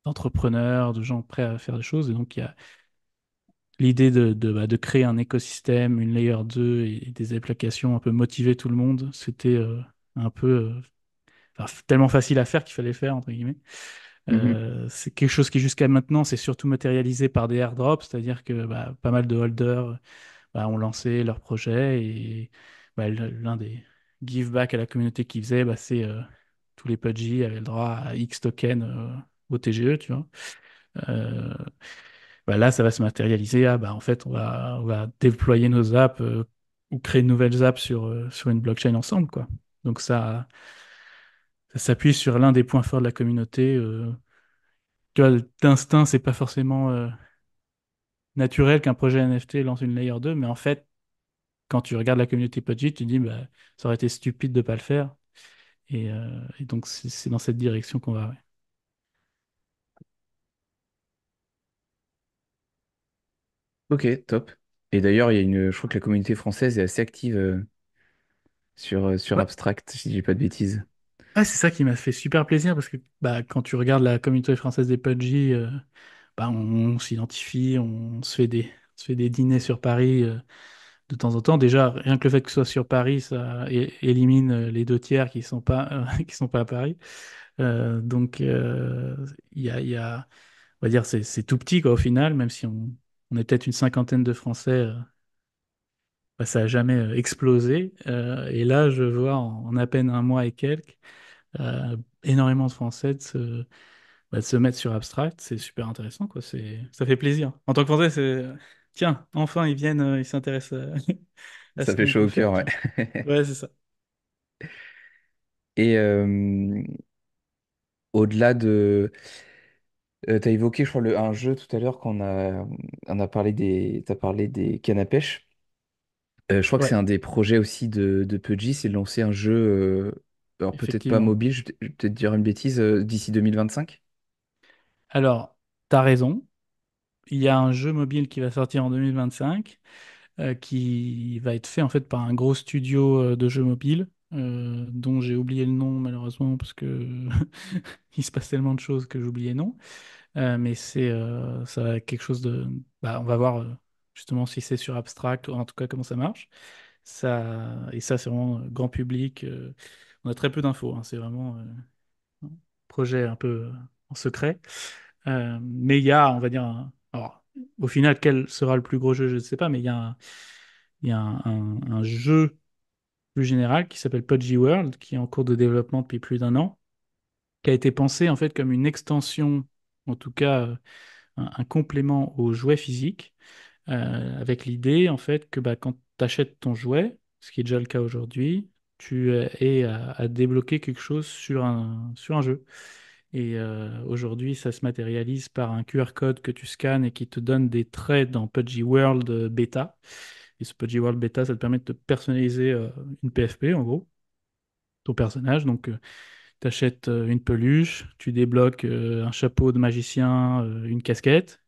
d'entrepreneurs, de gens prêts à faire des choses. Et donc, il y a l'idée de créer un écosystème, une layer 2 et des applications un peu motiver tout le monde. C'était un peu enfin, tellement facile à faire qu'il fallait le faire, entre guillemets. Mhm. C'est quelque chose qui, jusqu'à maintenant, s'est surtout matérialisé par des airdrops, c'est-à-dire que bah, pas mal de holders bah, ont lancé leur projet et bah, l'un des give back à la communauté qu'ils faisaient, bah, c'est tous les pudgy avaient le droit à X tokens au TGE, tu vois. Euh, bah, là, ça va se matérialiser. Ah, bah, en fait, on va déployer nos apps ou créer de nouvelles apps sur une blockchain ensemble, quoi. Donc ça s'appuie sur l'un des points forts de la communauté. Tu vois, d'instinct, c'est pas forcément naturel qu'un projet NFT lance une layer 2, mais en fait, quand tu regardes la communauté Pudgy, tu te dis, bah, ça aurait été stupide de pas le faire. Et donc, c'est dans cette direction qu'on va. Ouais. Ok, top. Et d'ailleurs, il y a je crois que la communauté française est assez active sur Ouais. Abstract, si je dis pas de bêtises. Ah, c'est ça qui m'a fait super plaisir parce que bah, quand tu regardes la communauté française des Pudgy, bah, on s'identifie, on se fait des dîners sur Paris de temps en temps. Déjà, rien que le fait que ce soit sur Paris, ça élimine les deux tiers qui sont pas, qui sont pas à Paris. Donc, il y a, on va dire, c'est tout petit quoi, au final, même si on est peut-être une cinquantaine de Français, bah, ça n'a jamais explosé. Et là, je vois en à peine un mois et quelques, énormément de Français de se mettre sur Abstract. C'est super intéressant, quoi. Ça fait plaisir. En tant que Français, tiens, enfin, ils viennent, ils s'intéressent à Ça ce fait qu'on chaud peut au faire, cœur, ouais. tu vois. Ouais, c'est ça. Et au-delà de... t'as évoqué, je crois, un jeu tout à l'heure quand on a parlé t'as parlé des cannes à pêche. Je crois que c'est Ouais, un des projets aussi de Pudgy, c'est de lancer un jeu, alors peut-être pas effectivement. mobile, je vais peut-être dire une bêtise, d'ici 2025. Alors, t'as raison. Il y a un jeu mobile qui va sortir en 2025 qui va être fait en fait par un gros studio de jeux mobiles dont j'ai oublié le nom malheureusement parce que il se passe tellement de choses que j'ai oublié le nom. Mais ça va être quelque chose de bah, on va voir justement si c'est sur Abstract ou en tout cas comment ça marche. Et ça c'est vraiment grand public. On a très peu d'infos, hein, c'est vraiment un projet un peu en secret. Mais il y a, on va dire, alors, au final, quel sera le plus gros jeu, je ne sais pas, mais il y a un jeu plus général qui s'appelle Pudgy World, qui est en cours de développement depuis plus d'un an, qui a été pensé en fait comme une extension, en tout cas un complément au jouet physique, avec l'idée en fait que bah, quand tu achètes ton jouet, ce qui est déjà le cas aujourd'hui, tu es à débloquer quelque chose sur un jeu. Et aujourd'hui, ça se matérialise par un QR code que tu scannes et qui te donne des traits dans PUBG World Beta. Et ce PUBG World Beta, ça te permet de te personnaliser une PFP, en gros, ton personnage. Donc, tu achètes une peluche, tu débloques un chapeau de magicien, une casquette.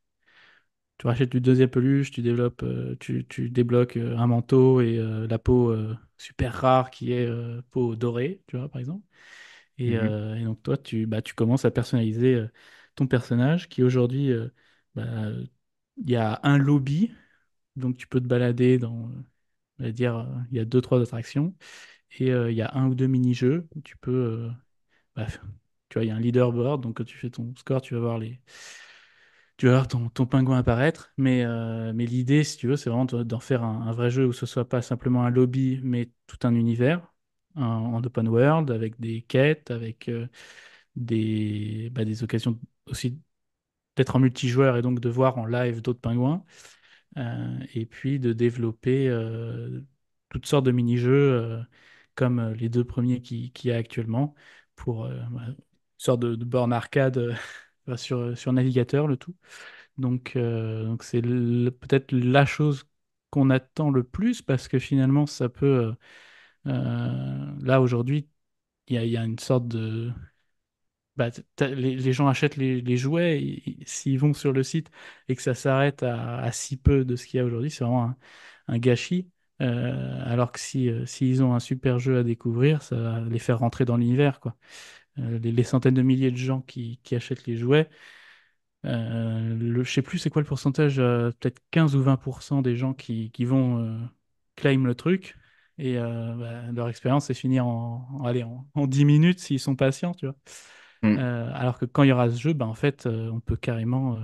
Tu rachètes une deuxième peluche, tu débloques un manteau et la peau super rare qui est peau dorée, tu vois, par exemple. Mhm. Et donc toi, tu commences à personnaliser ton personnage qui aujourd'hui, bah, il y a un lobby, donc tu peux te balader dans, on va dire, il y a deux, trois attractions, et il y a un ou deux mini-jeux où tu peux, bah, tu vois, il y a un leaderboard, donc quand tu fais ton score, tu vas voir ton pingouin apparaître, mais l'idée, si tu veux, c'est vraiment d'en faire un vrai jeu où ce soit pas simplement un lobby, mais tout un univers en open world, avec des quêtes, avec des occasions aussi d'être en multijoueur et donc de voir en live d'autres pingouins, et puis de développer toutes sortes de mini-jeux comme les deux premiers qu'il y a actuellement pour une sorte de borne arcade sur navigateur, le tout. Donc c'est peut-être la chose qu'on attend le plus parce que finalement, ça peut. Là, aujourd'hui, il y a une sorte de. Bah, les gens achètent les jouets, s'ils vont sur le site et que ça s'arrête à si peu de ce qu'il y a aujourd'hui, c'est vraiment un gâchis. Alors que s'ils ont un super jeu à découvrir, ça va les faire rentrer dans l'univers, quoi. Les centaines de milliers de gens qui achètent les jouets. Je sais plus c'est quoi le pourcentage, peut-être 15 ou 20% des gens qui vont claim le truc. Et leur expérience est finie allez, en 10 minutes s'ils sont patients, tu vois. Mm. Alors que quand il y aura ce jeu, en fait, on peut carrément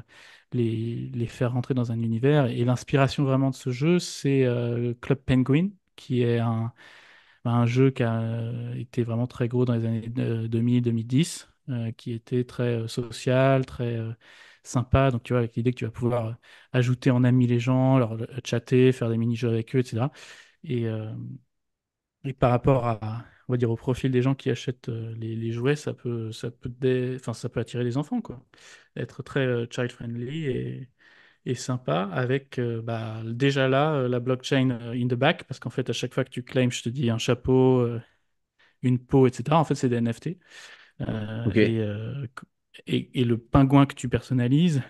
les faire rentrer dans un univers. Et l'inspiration vraiment de ce jeu, c'est Club Penguin, qui est un jeu qui a été vraiment très gros dans les années 2000-2010, qui était très social, très sympa. Donc, tu vois, avec l'idée que tu vas pouvoir ajouter en ami les gens, leur chatter, faire des mini-jeux avec eux, etc. Et, euh, et par rapport on va dire, au profil des gens qui achètent les jouets, enfin, ça peut attirer les enfants, quoi. Être très child-friendly et sympa avec déjà là la blockchain in the back, parce qu'en fait, à chaque fois que tu claims, je te dis un chapeau, une peau, etc., en fait, c'est des NFT. Euh, Ok. et, euh, et le pingouin que tu personnalises,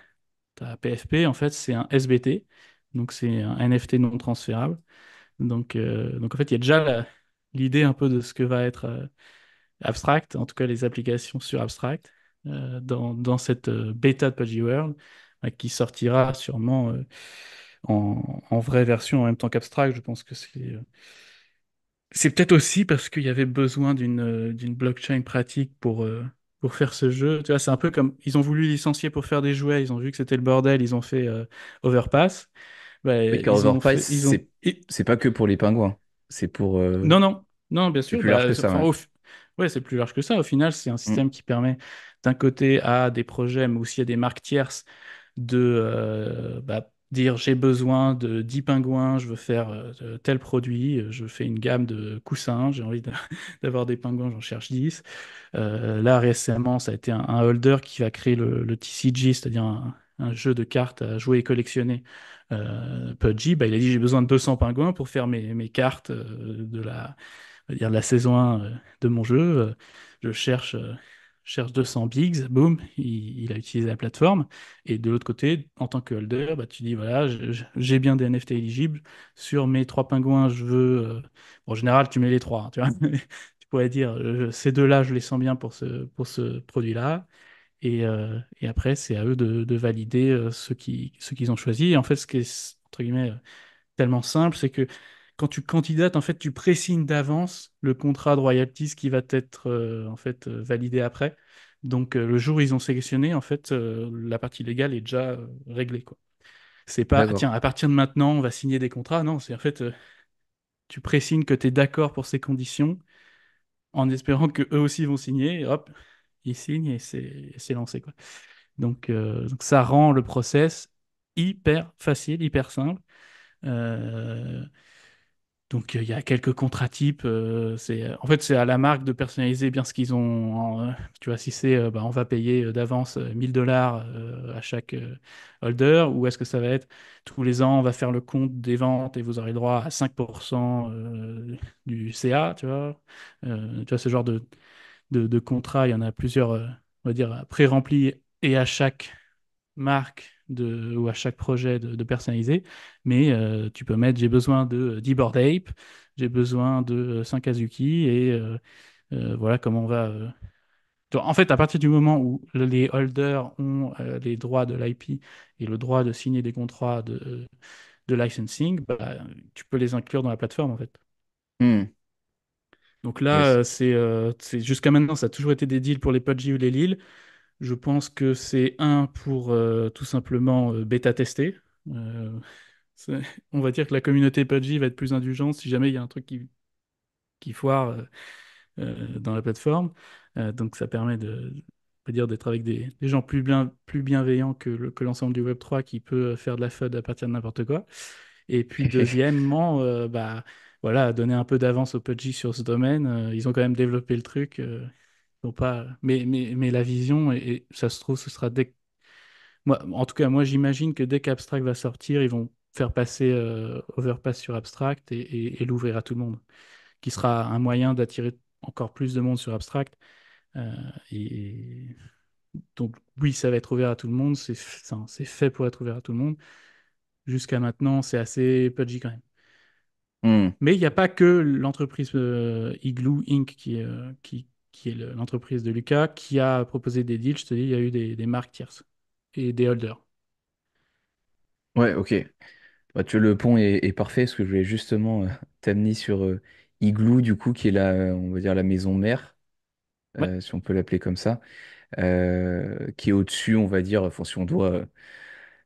ta PFP, en fait, c'est un SBT, donc c'est un NFT non transférable. Donc en fait, il y a déjà l'idée un peu de ce que va être Abstract, en tout cas les applications sur Abstract, dans cette bêta de Pudgy World, qui sortira sûrement en vraie version en même temps qu'Abstract. Je pense que c'est peut-être aussi parce qu'il y avait besoin d'une blockchain pratique pour faire ce jeu. Tu vois, c'est un peu comme ils ont voulu licencier pour faire des jouets, ils ont vu que c'était le bordel, ils ont fait Overpass. Bah, Mais car Overpass, ils ont, c'est pas que pour les pingouins. C'est pour. Non, non, non, bien C'est sûr. plus large que ça, Enfin, ouais. ouais, c'est plus large que ça. Au final, c'est un Mm. système qui permet d'un côté à des projets, mais aussi à des marques tierces, de dire j'ai besoin de 10 pingouins, je veux faire tel produit, je fais une gamme de coussins, j'ai envie d'avoir des pingouins, j'en cherche 10. Là, récemment, ça a été un holder qui va créer le TCG, c'est-à-dire un jeu de cartes à jouer et collectionner. PUBG, il a dit j'ai besoin de 200 pingouins pour faire mes cartes on va dire de la saison 1 de mon jeu. Je cherche 200 bigs, boum, il a utilisé la plateforme. Et de l'autre côté, en tant que holder, tu dis voilà, j'ai bien des NFT éligibles. Sur mes trois pingouins, je veux. Bon, en général, tu mets les trois, hein, tu vois. Tu pourrais dire ces deux-là, je les sens bien pour ce produit-là. Et après, c'est à eux de valider ceux qu'ils ont choisis. Et en fait, ce qui est, entre guillemets, tellement simple, c'est que quand tu candidates, en fait, tu présignes d'avance le contrat de royalties qui va être en fait validé après. Donc, le jour où ils ont sélectionné, en fait, la partie légale est déjà réglée, quoi. C'est pas, ah, D'accord. tiens, à partir de maintenant, on va signer des contrats. Non, c'est en fait, tu présignes que tu es d'accord pour ces conditions en espérant que eux aussi vont signer. Et hop, ils signent et c'est lancé, quoi. Donc ça rend le process hyper facile, hyper simple. Euh, Donc, il y a quelques contrats types. En fait, c'est à la marque de personnaliser bien ce qu'ils ont. Tu vois, si c'est, bah, on va payer d'avance 1000 $ à chaque holder, ou est-ce que ça va être tous les ans, on va faire le compte des ventes et vous aurez le droit à 5% du CA, tu vois, ce genre de contrat, il y en a plusieurs, on va dire, pré-remplis et à chaque marque ou à chaque projet de personnaliser, mais tu peux mettre j'ai besoin de 10 Bored Ape, j'ai besoin de 5 Azuki, et voilà comment on va. En fait, à partir du moment où les holders ont les droits de l'IP et le droit de signer des contrats de licensing, bah, tu peux les inclure dans la plateforme en fait. Hmm. Donc là, Yes. c'est jusqu'à maintenant, ça a toujours été des deals pour les PUBG ou les Lille. Je pense que c'est un pour tout simplement bêta-tester. Euh, c'est- on va dire que la communauté PUBG va être plus indulgente si jamais il y a un truc qui foire dans la plateforme. Donc ça permet on va dire, d'être avec des gens plus bienveillants que l'ensemble du Web3 qui peut faire de la FUD à partir de n'importe quoi. Et puis deuxièmement, bah, voilà, donner un peu d'avance au PUBG sur ce domaine. Ils ont quand même développé le truc. Ils ont pas... mais la vision, et ça se trouve, ce sera moi, en tout cas, moi j'imagine que dès qu'Abstract va sortir, ils vont faire passer Overpass sur Abstract et l'ouvrir à tout le monde, qui sera un moyen d'attirer encore plus de monde sur Abstract. Euh, et donc oui, ça va être ouvert à tout le monde, c'est fait pour être ouvert à tout le monde. Jusqu'à maintenant, c'est assez pudgy quand même. Hmm. Mais il n'y a pas que l'entreprise Igloo Inc. qui est l'entreprise de Lucas qui a proposé des deals. Je te dis, il y a eu des marques tierces et des holders. Ouais, ok. Bah, le pont est parfait parce que je voulais justement t'amener sur Igloo, du coup, qui est on va dire la maison mère, Ouais. si on peut l'appeler comme ça, qui est au-dessus, on va dire, enfin, si on doit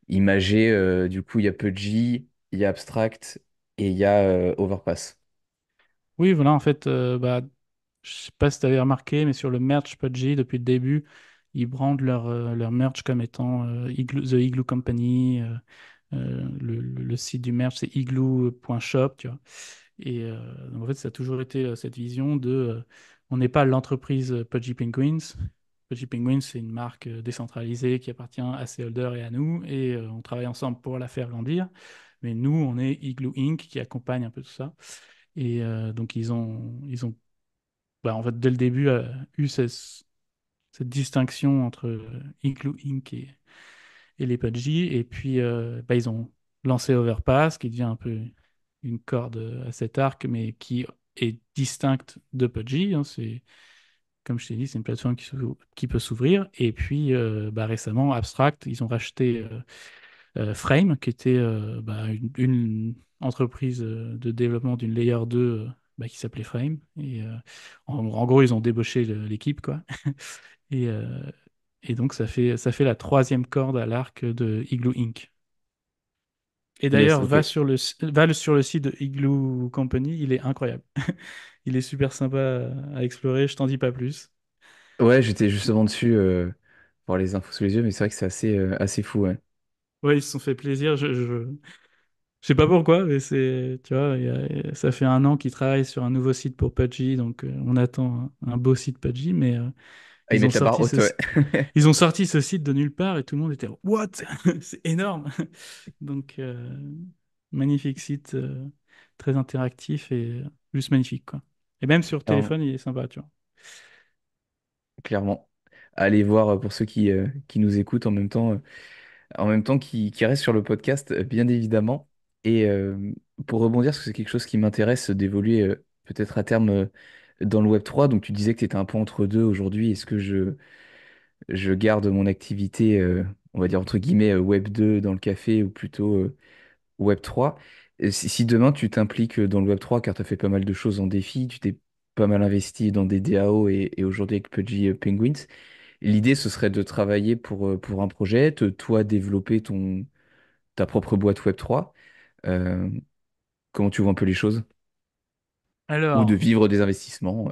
imager, du coup, il y a Pudgy, il y a Abstract et il y a Overpass. Oui, voilà, en fait, bah, je sais pas si tu avais remarqué, mais sur le merch PUBG, depuis le début, ils brandent leur merch comme étant The Igloo Company. Le site du merch, c'est igloo.shop, tu vois. Et donc, en fait, ça a toujours été cette vision de on n'est pas l'entreprise Pudgy Penguins. Pudgy Penguins, c'est une marque décentralisée qui appartient à ses holders et à nous, et on travaille ensemble pour la faire grandir. Mais nous, on est Igloo Inc. qui accompagne un peu tout ça. Et donc, ils ont bah, en fait, dès le début, eu cette distinction entre Igloo Inc. Et les Pudgy. Et puis, bah, ils ont lancé Overpass, qui devient un peu une corde à cet arc, mais qui est distincte de Pudgy, hein. Comme je t'ai dit, c'est une plateforme qui peut s'ouvrir. Et puis, bah, récemment, Abstract, ils ont racheté Frame, qui était bah, une entreprise de développement d'une layer 2 bah, qui s'appelait Frame. Et en gros, ils ont débauché l'équipe, quoi. Et, donc, ça fait la troisième corde à l'arc de Igloo Inc. Et Yes, d'ailleurs, ok. sur le site de Igloo Company, il est incroyable. Il est super sympa à explorer, je t'en dis pas plus. Ouais, j'étais justement dessus pour les infos sous les yeux, mais c'est vrai que c'est assez fou, ouais. Ouais, ils se sont fait plaisir. Je sais pas pourquoi, mais tu vois, ça fait 1 an qu'ils travaillent sur un nouveau site pour Pudgy, donc on attend un beau site Pudgy, mais Ah, ils ils ont mettent la barre sorti ce, haute, ouais. ils ont sorti ce site de nulle part et tout le monde était What? C'est énorme! Donc, magnifique site, très interactif et juste magnifique, quoi. Et même sur Clairement. téléphone, il est sympa, tu vois. Clairement. Allez voir pour ceux qui nous écoutent en même temps qui restent sur le podcast, bien évidemment. Et pour rebondir, parce que c'est quelque chose qui m'intéresse d'évoluer peut-être à terme dans le Web3. Donc tu disais que tu étais un peu entre deux aujourd'hui. Est-ce que je garde mon activité, on va dire entre guillemets, Web 2 dans le café ou plutôt Web 3? Si demain tu t'impliques dans le Web 3, car tu as fait pas mal de choses en défi, tu t'es pas mal investi dans des DAO et aujourd'hui avec Pudgy Penguins, l'idée ce serait de travailler pour un projet, toi développer ta propre boîte Web 3. Euh, comment tu vois un peu les choses? Ou de Alors, vivre des investissements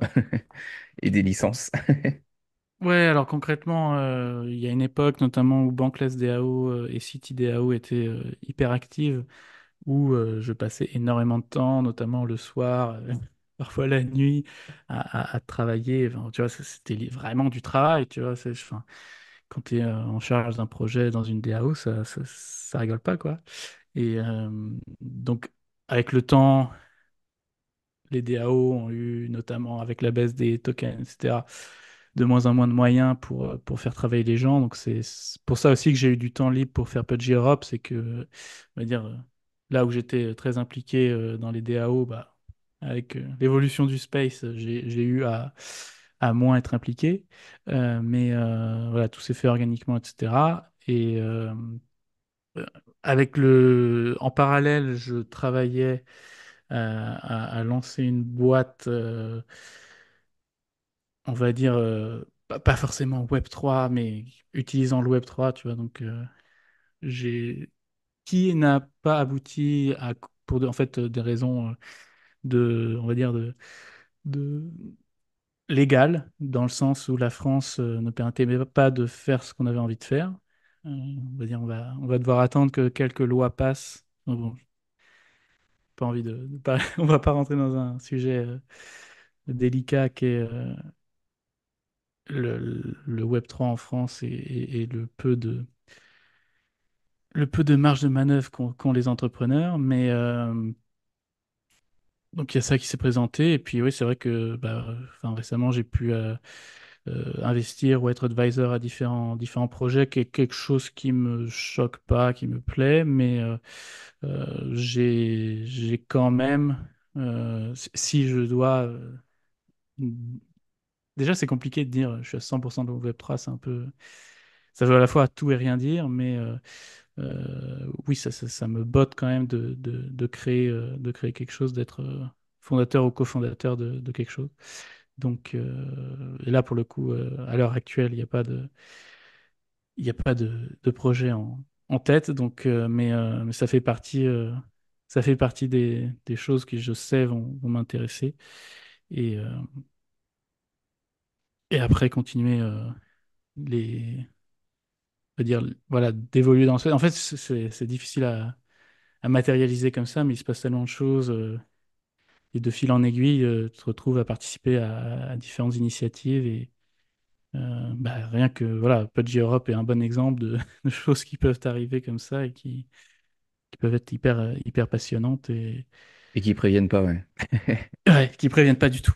et des licences. ouais, alors concrètement, il y a une époque notamment où Bankless DAO et City DAO étaient hyper actives. où je passais énormément de temps, notamment le soir, parfois la nuit, à travailler. Enfin, tu vois, c'était vraiment du travail, tu vois. Enfin, quand tu es en charge d'un projet dans une DAO, ça rigole pas, quoi. Et donc, avec le temps, les DAO ont eu, notamment avec la baisse des tokens, etc., de moins en moins de moyens pour faire travailler les gens. Donc, c'est pour ça aussi que j'ai eu du temps libre pour faire PUBG Europe. C'est que, on va dire, là où j'étais très impliqué dans les DAO, bah, avec l'évolution du space, j'ai eu à moins être impliqué. Mais voilà, tout s'est fait organiquement, etc. Et euh, en parallèle, je travaillais à lancer une boîte, on va dire, pas forcément Web3, mais utilisant le Web3, tu vois. Donc, j'ai qui n'a pas abouti en fait, des raisons on va dire, de légales, dans le sens où la France ne permettait pas de faire ce qu'on avait envie de faire. On va dire, on va devoir attendre que quelques lois passent. Bon, pas envie on va pas rentrer dans un sujet délicat qui est le Web3 en France et le peu de marge de manœuvre qu'ont les entrepreneurs. Mais donc il y a ça qui s'est présenté. Et puis oui, c'est vrai que bah, enfin, récemment, j'ai pu investir ou être advisor à différents projets, qui est quelque chose qui me choque pas, qui me plaît, mais j'ai quand même, si je dois déjà, c'est compliqué de dire je suis à 100% de Web3, c'est un peu. Ça veut à la fois tout et rien dire, mais oui, ça me botte quand même de créer quelque chose, d'être fondateur ou cofondateur de quelque chose. Donc, et là, pour le coup, à l'heure actuelle, il n'y a pas de projet en tête, donc, mais ça fait partie des choses qui, je sais, vont m'intéresser. Et, euh, et après, continuer les on va dire, voilà, d'évoluer dans ce. En fait, c'est difficile à matérialiser comme ça, mais il se passe tellement de choses. Et de fil en aiguille, tu te retrouves à participer à différentes initiatives. Et bah, rien que, voilà, PUBG Europe est un bon exemple de choses qui peuvent arriver comme ça et qui peuvent être hyper passionnantes et Et qui préviennent pas, ouais. ouais, qui préviennent pas du tout.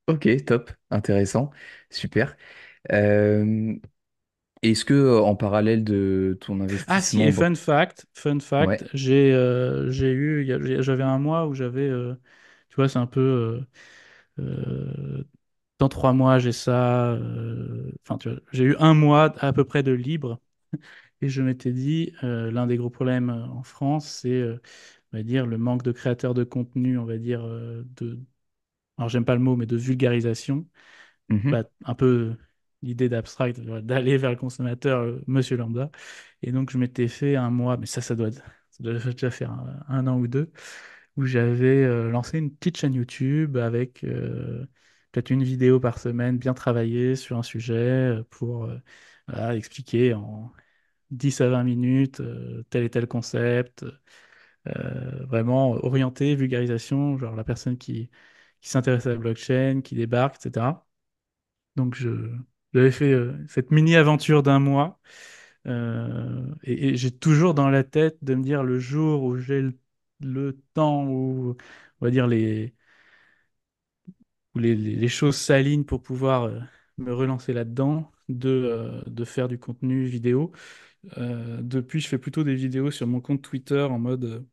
Ok, top, intéressant, super. Euh, Est-ce que en parallèle de ton Ah si, investissement, et bon, fun fact, ouais, j'ai eu, j'avais un mois où j'avais, tu vois, c'est un peu, dans 3 mois, j'ai ça. Enfin, tu vois, j'ai eu un mois à peu près de libre. Et je m'étais dit, l'un des gros problèmes en France, c'est, on va dire, le manque de créateurs de contenu, on va dire, alors j'aime pas le mot, mais de vulgarisation. mhm, Bah, un peu l'idée d'abstract, voilà, d'aller vers le consommateur, monsieur lambda. Et donc, je m'étais fait un mois, mais ça doit déjà faire un an ou deux, où j'avais lancé une petite chaîne YouTube avec peut-être une vidéo par semaine bien travaillée sur un sujet pour voilà, expliquer en 10 à 20 minutes tel et tel concept, vraiment orienté, vulgarisation, genre la personne qui s'intéresse à la blockchain, qui débarque, etc. Donc j'avais fait cette mini-aventure d'un mois et j'ai toujours dans la tête de me dire le jour où j'ai le temps où on va dire où les choses s'alignent pour pouvoir me relancer là-dedans, de faire du contenu vidéo. Depuis, je fais plutôt des vidéos sur mon compte Twitter en mode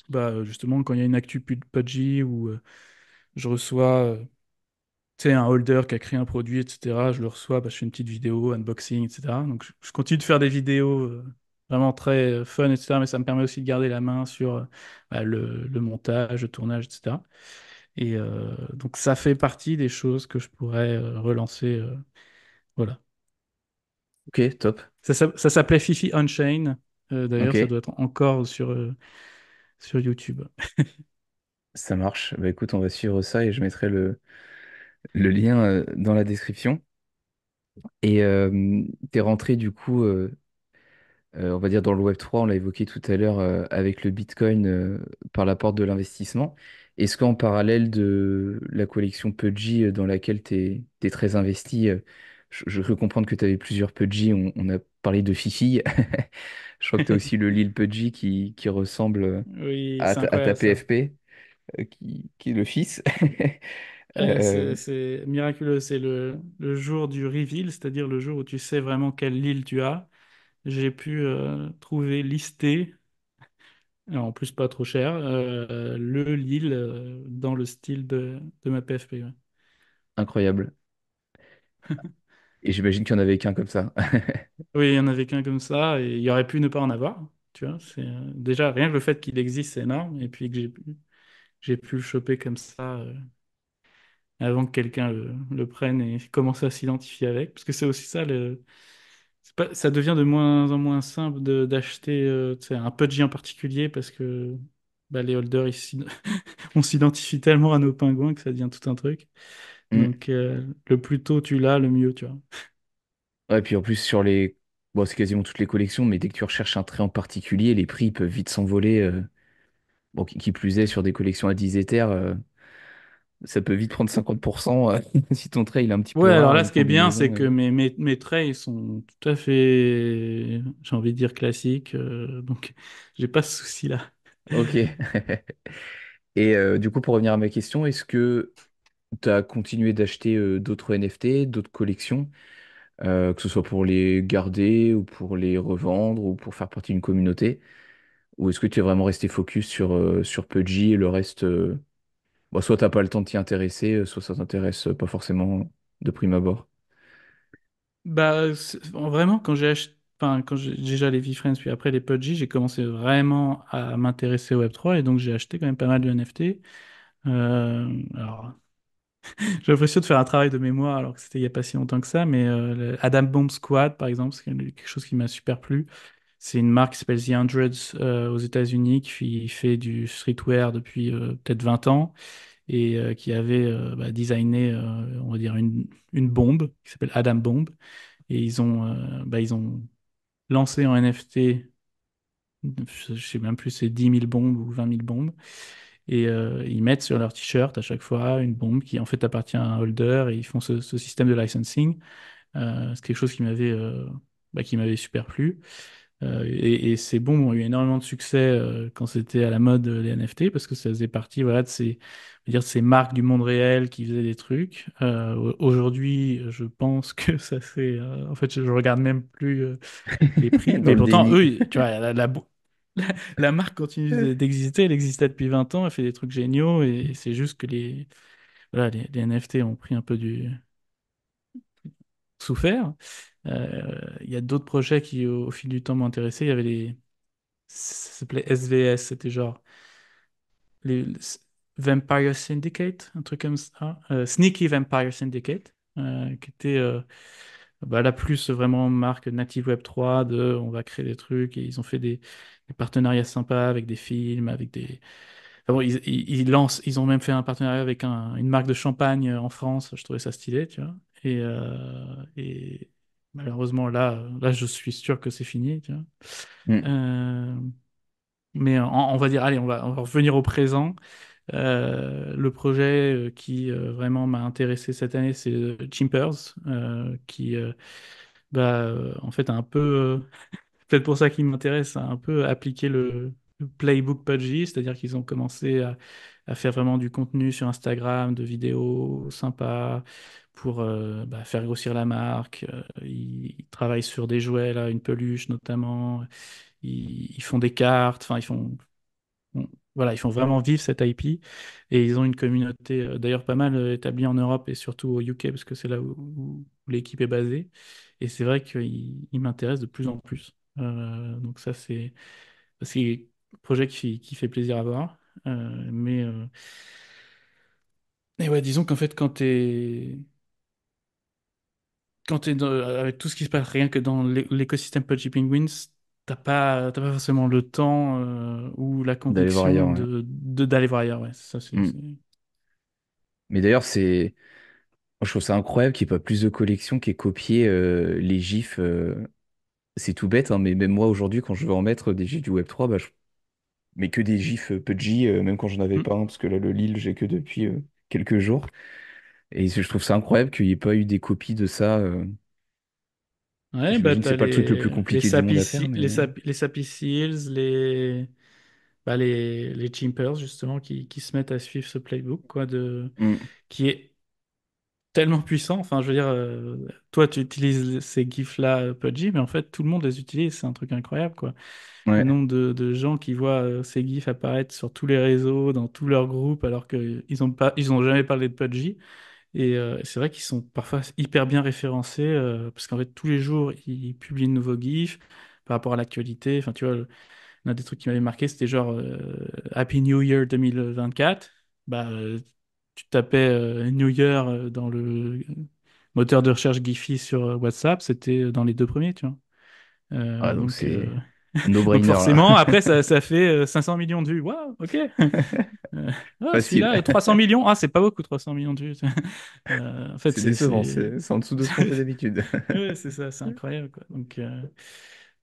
bah, justement quand il y a une actu PUBG où je reçois tu sais, un holder qui a créé un produit, etc. Je le reçois, bah, je fais une petite vidéo, unboxing, etc. Donc, je continue de faire des vidéos vraiment très fun, etc. Mais ça me permet aussi de garder la main sur bah, le montage, le tournage, etc. Et donc, ça fait partie des choses que je pourrais relancer. Voilà. ok, top, Ça s'appelait Fifi Unchained. D'ailleurs, ça ok, doit être encore sur YouTube. ça marche. Bah écoute, on va suivre ça et je mettrai le lien dans la description. Et t'es rentré du coup on va dire dans le Web3, on l'a évoqué tout à l'heure avec le Bitcoin par la porte de l'investissement. Est-ce qu'en parallèle de la collection Pudgy dans laquelle tu es, très investi, je peux comprendre que tu avais plusieurs Pudgy, on a parlé de Fifi. Je crois que tu as aussi le Lil Pudgy qui ressemble Oui, à c'est ta incroyable ça. PFP, qui est le fils. C'est Euh, c'est miraculeux. C'est le jour du reveal, c'est-à-dire le jour où tu sais vraiment quelle île tu as. J'ai pu trouver listé, en plus pas trop cher, le Lille dans le style de ma PFP. Ouais. Incroyable. Et j'imagine qu'il y en avait qu'un comme ça. Oui, il y en avait qu'un comme ça et il y aurait pu ne pas en avoir. Tu vois, c'est déjà rien que le fait qu'il existe, c'est énorme. Et puis que j'ai pu le choper comme ça avant que quelqu'un le prenne et commence à s'identifier avec. Parce que c'est aussi ça, ça devient de moins en moins simple d'acheter tu sais, un Pudgy en particulier parce que bah, les holders, on s'identifie tellement à nos pingouins que ça devient tout un truc. Mm. Donc, le plus tôt tu l'as, le mieux, tu vois. Ouais, puis en plus, sur les. Bon, c'est quasiment toutes les collections, mais dès que tu recherches un trait en particulier, les prix peuvent vite s'envoler. Bon, qui plus est, sur des collections à 10 Ethers, ça peut vite prendre 50% si ton trait il est un petit peu Ouais, alors rare, là, une ce qui est bien, c'est combinaison. que mes traits, ils sont tout à fait, j'ai envie de dire, classiques. Donc, j'ai pas ce souci-là. Ok. Et du coup, pour revenir à ma question, est-ce que tu as continué d'acheter d'autres NFT, d'autres collections, que ce soit pour les garder ou pour les revendre ou pour faire partie d'une communauté? Ou est-ce que tu es vraiment resté focus sur Pudgy et le reste, bon, soit t'as pas le temps de t'y intéresser, soit ça t'intéresse pas forcément de prime abord? Bah, vraiment, enfin, quand j'ai déjà les VeeFriends, puis après les Pudgy, j'ai commencé vraiment à m'intéresser au Web3 et donc j'ai acheté quand même pas mal de NFT. Alors, j'ai l'impression de faire un travail de mémoire alors que c'était il y a pas si longtemps que ça, mais le Adam Bomb Squad, par exemple, c'est quelque chose qui m'a super plu. C'est une marque qui s'appelle The Hundreds aux États-Unis qui fait du streetwear depuis peut-être 20 ans et qui avait bah, designé, on va dire, une bombe qui s'appelle Adam Bomb. Et ils ont lancé en NFT, je sais même plus, c'est 10 000 bombes ou 20 000 bombes. Et ils mettent sur leur t-shirt à chaque fois une bombe qui en fait appartient à un holder et ils font ce système de licensing. C'est quelque chose qui m'avait super plu. Et ces bombes ont eu énormément de succès quand c'était à la mode les NFT parce que ça faisait partie voilà, on va dire, de ces marques du monde réel qui faisaient des trucs. Aujourd'hui, je pense que ça c'est. En fait, je regarde même plus les prix, Dans mais le pourtant, déni. eux, tu vois, la marque continue d'exister, elle existait depuis 20 ans, elle fait des trucs géniaux et c'est juste que voilà, les NFT ont pris un peu du souffert. Il y a d'autres projets qui, au fil du temps, m'ont intéressé. Il y avait ça s'appelait SVS, c'était genre les Vampire Syndicate, un truc comme ça. Sneaky Vampire Syndicate, qui était bah, la plus vraiment marque native Web3 de on va créer des trucs et ils ont fait des partenariats sympas avec des films, avec des. Enfin bon, ils ont même fait un partenariat avec une marque de champagne en France. Je trouvais ça stylé, tu vois. Et malheureusement, là, je suis sûr que c'est fini, tu vois. Mm. Euh, mais on va dire, allez, on va revenir au présent. Le projet qui vraiment m'a intéressé cette année, c'est Chimpers, qui en fait a un peu, peut-être pour ça qu'il m'intéresse, a un peu appliqué le playbook Pudgy, c'est-à-dire qu'ils ont commencé à faire vraiment du contenu sur Instagram, de vidéos sympas pour faire grossir la marque. Ils travaillent sur des jouets, là, une peluche notamment. Ils font des cartes, enfin, voilà, ils font vraiment vivre cette IP et ils ont une communauté d'ailleurs pas mal établie en Europe et surtout au UK parce que c'est là où l'équipe est basée. Et c'est vrai qu'ils m'intéressent de plus en plus. Donc ça, c'est un projet qui fait plaisir à voir. Mais ouais, disons qu'en fait, quand t'es avec tout ce qui se passe rien que dans l'écosystème Pudgy Penguins, t'as pas forcément le temps ou la D'aller voir ailleurs, conviction ouais. d'aller voir ailleurs. Ouais, ça, Mm. Mais d'ailleurs, moi, je trouve ça incroyable qu'il n'y ait pas plus de collections qui aient copié les gifs. c'est tout bête, hein, mais même moi aujourd'hui, quand je veux en mettre des gifs du Web3, bah, je mets que des gifs PUBG, même quand j'en avais Hmm. pas un, parce que là, le Lille, j'ai que depuis quelques jours. Et je trouve ça incroyable qu'il n'y ait pas eu des copies de ça. Ouais, bah J'imagine que c'est t'as pas le truc le plus compliqué du monde à faire, mais Les Sappy Seals, les Chimpers, justement, qui se mettent à suivre ce playbook, quoi, Hmm. qui est tellement puissant. Enfin, je veux dire, toi, tu utilises ces GIFs-là, PUBG, mais en fait, tout le monde les utilise. C'est un truc incroyable, quoi. Le Ouais. nombre de gens qui voient ces GIFs apparaître sur tous les réseaux, dans tous leurs groupes, alors ils ont jamais parlé de PUBG. Et c'est vrai qu'ils sont parfois hyper bien référencés, parce qu'en fait, tous les jours, ils publient de nouveaux GIFs par rapport à l'actualité. Enfin, tu vois, l'un des trucs qui m'avait marqué, c'était genre Happy New Year 2024. Bah, tu tapais New Year dans le moteur de recherche Giphy sur WhatsApp, c'était dans les deux premiers, tu vois. Ah, donc Donc, c'est un donc no-brainer là. forcément, après, ça fait 500 millions de vues. Waouh, ok. Facile. Celui-là, 300 millions. Ah, c'est pas beaucoup, 300 millions de vues. En fait, C'est décevant, c'est en dessous de ce qu'on fait d'habitude. Ouais, c'est ça, c'est incroyable, quoi.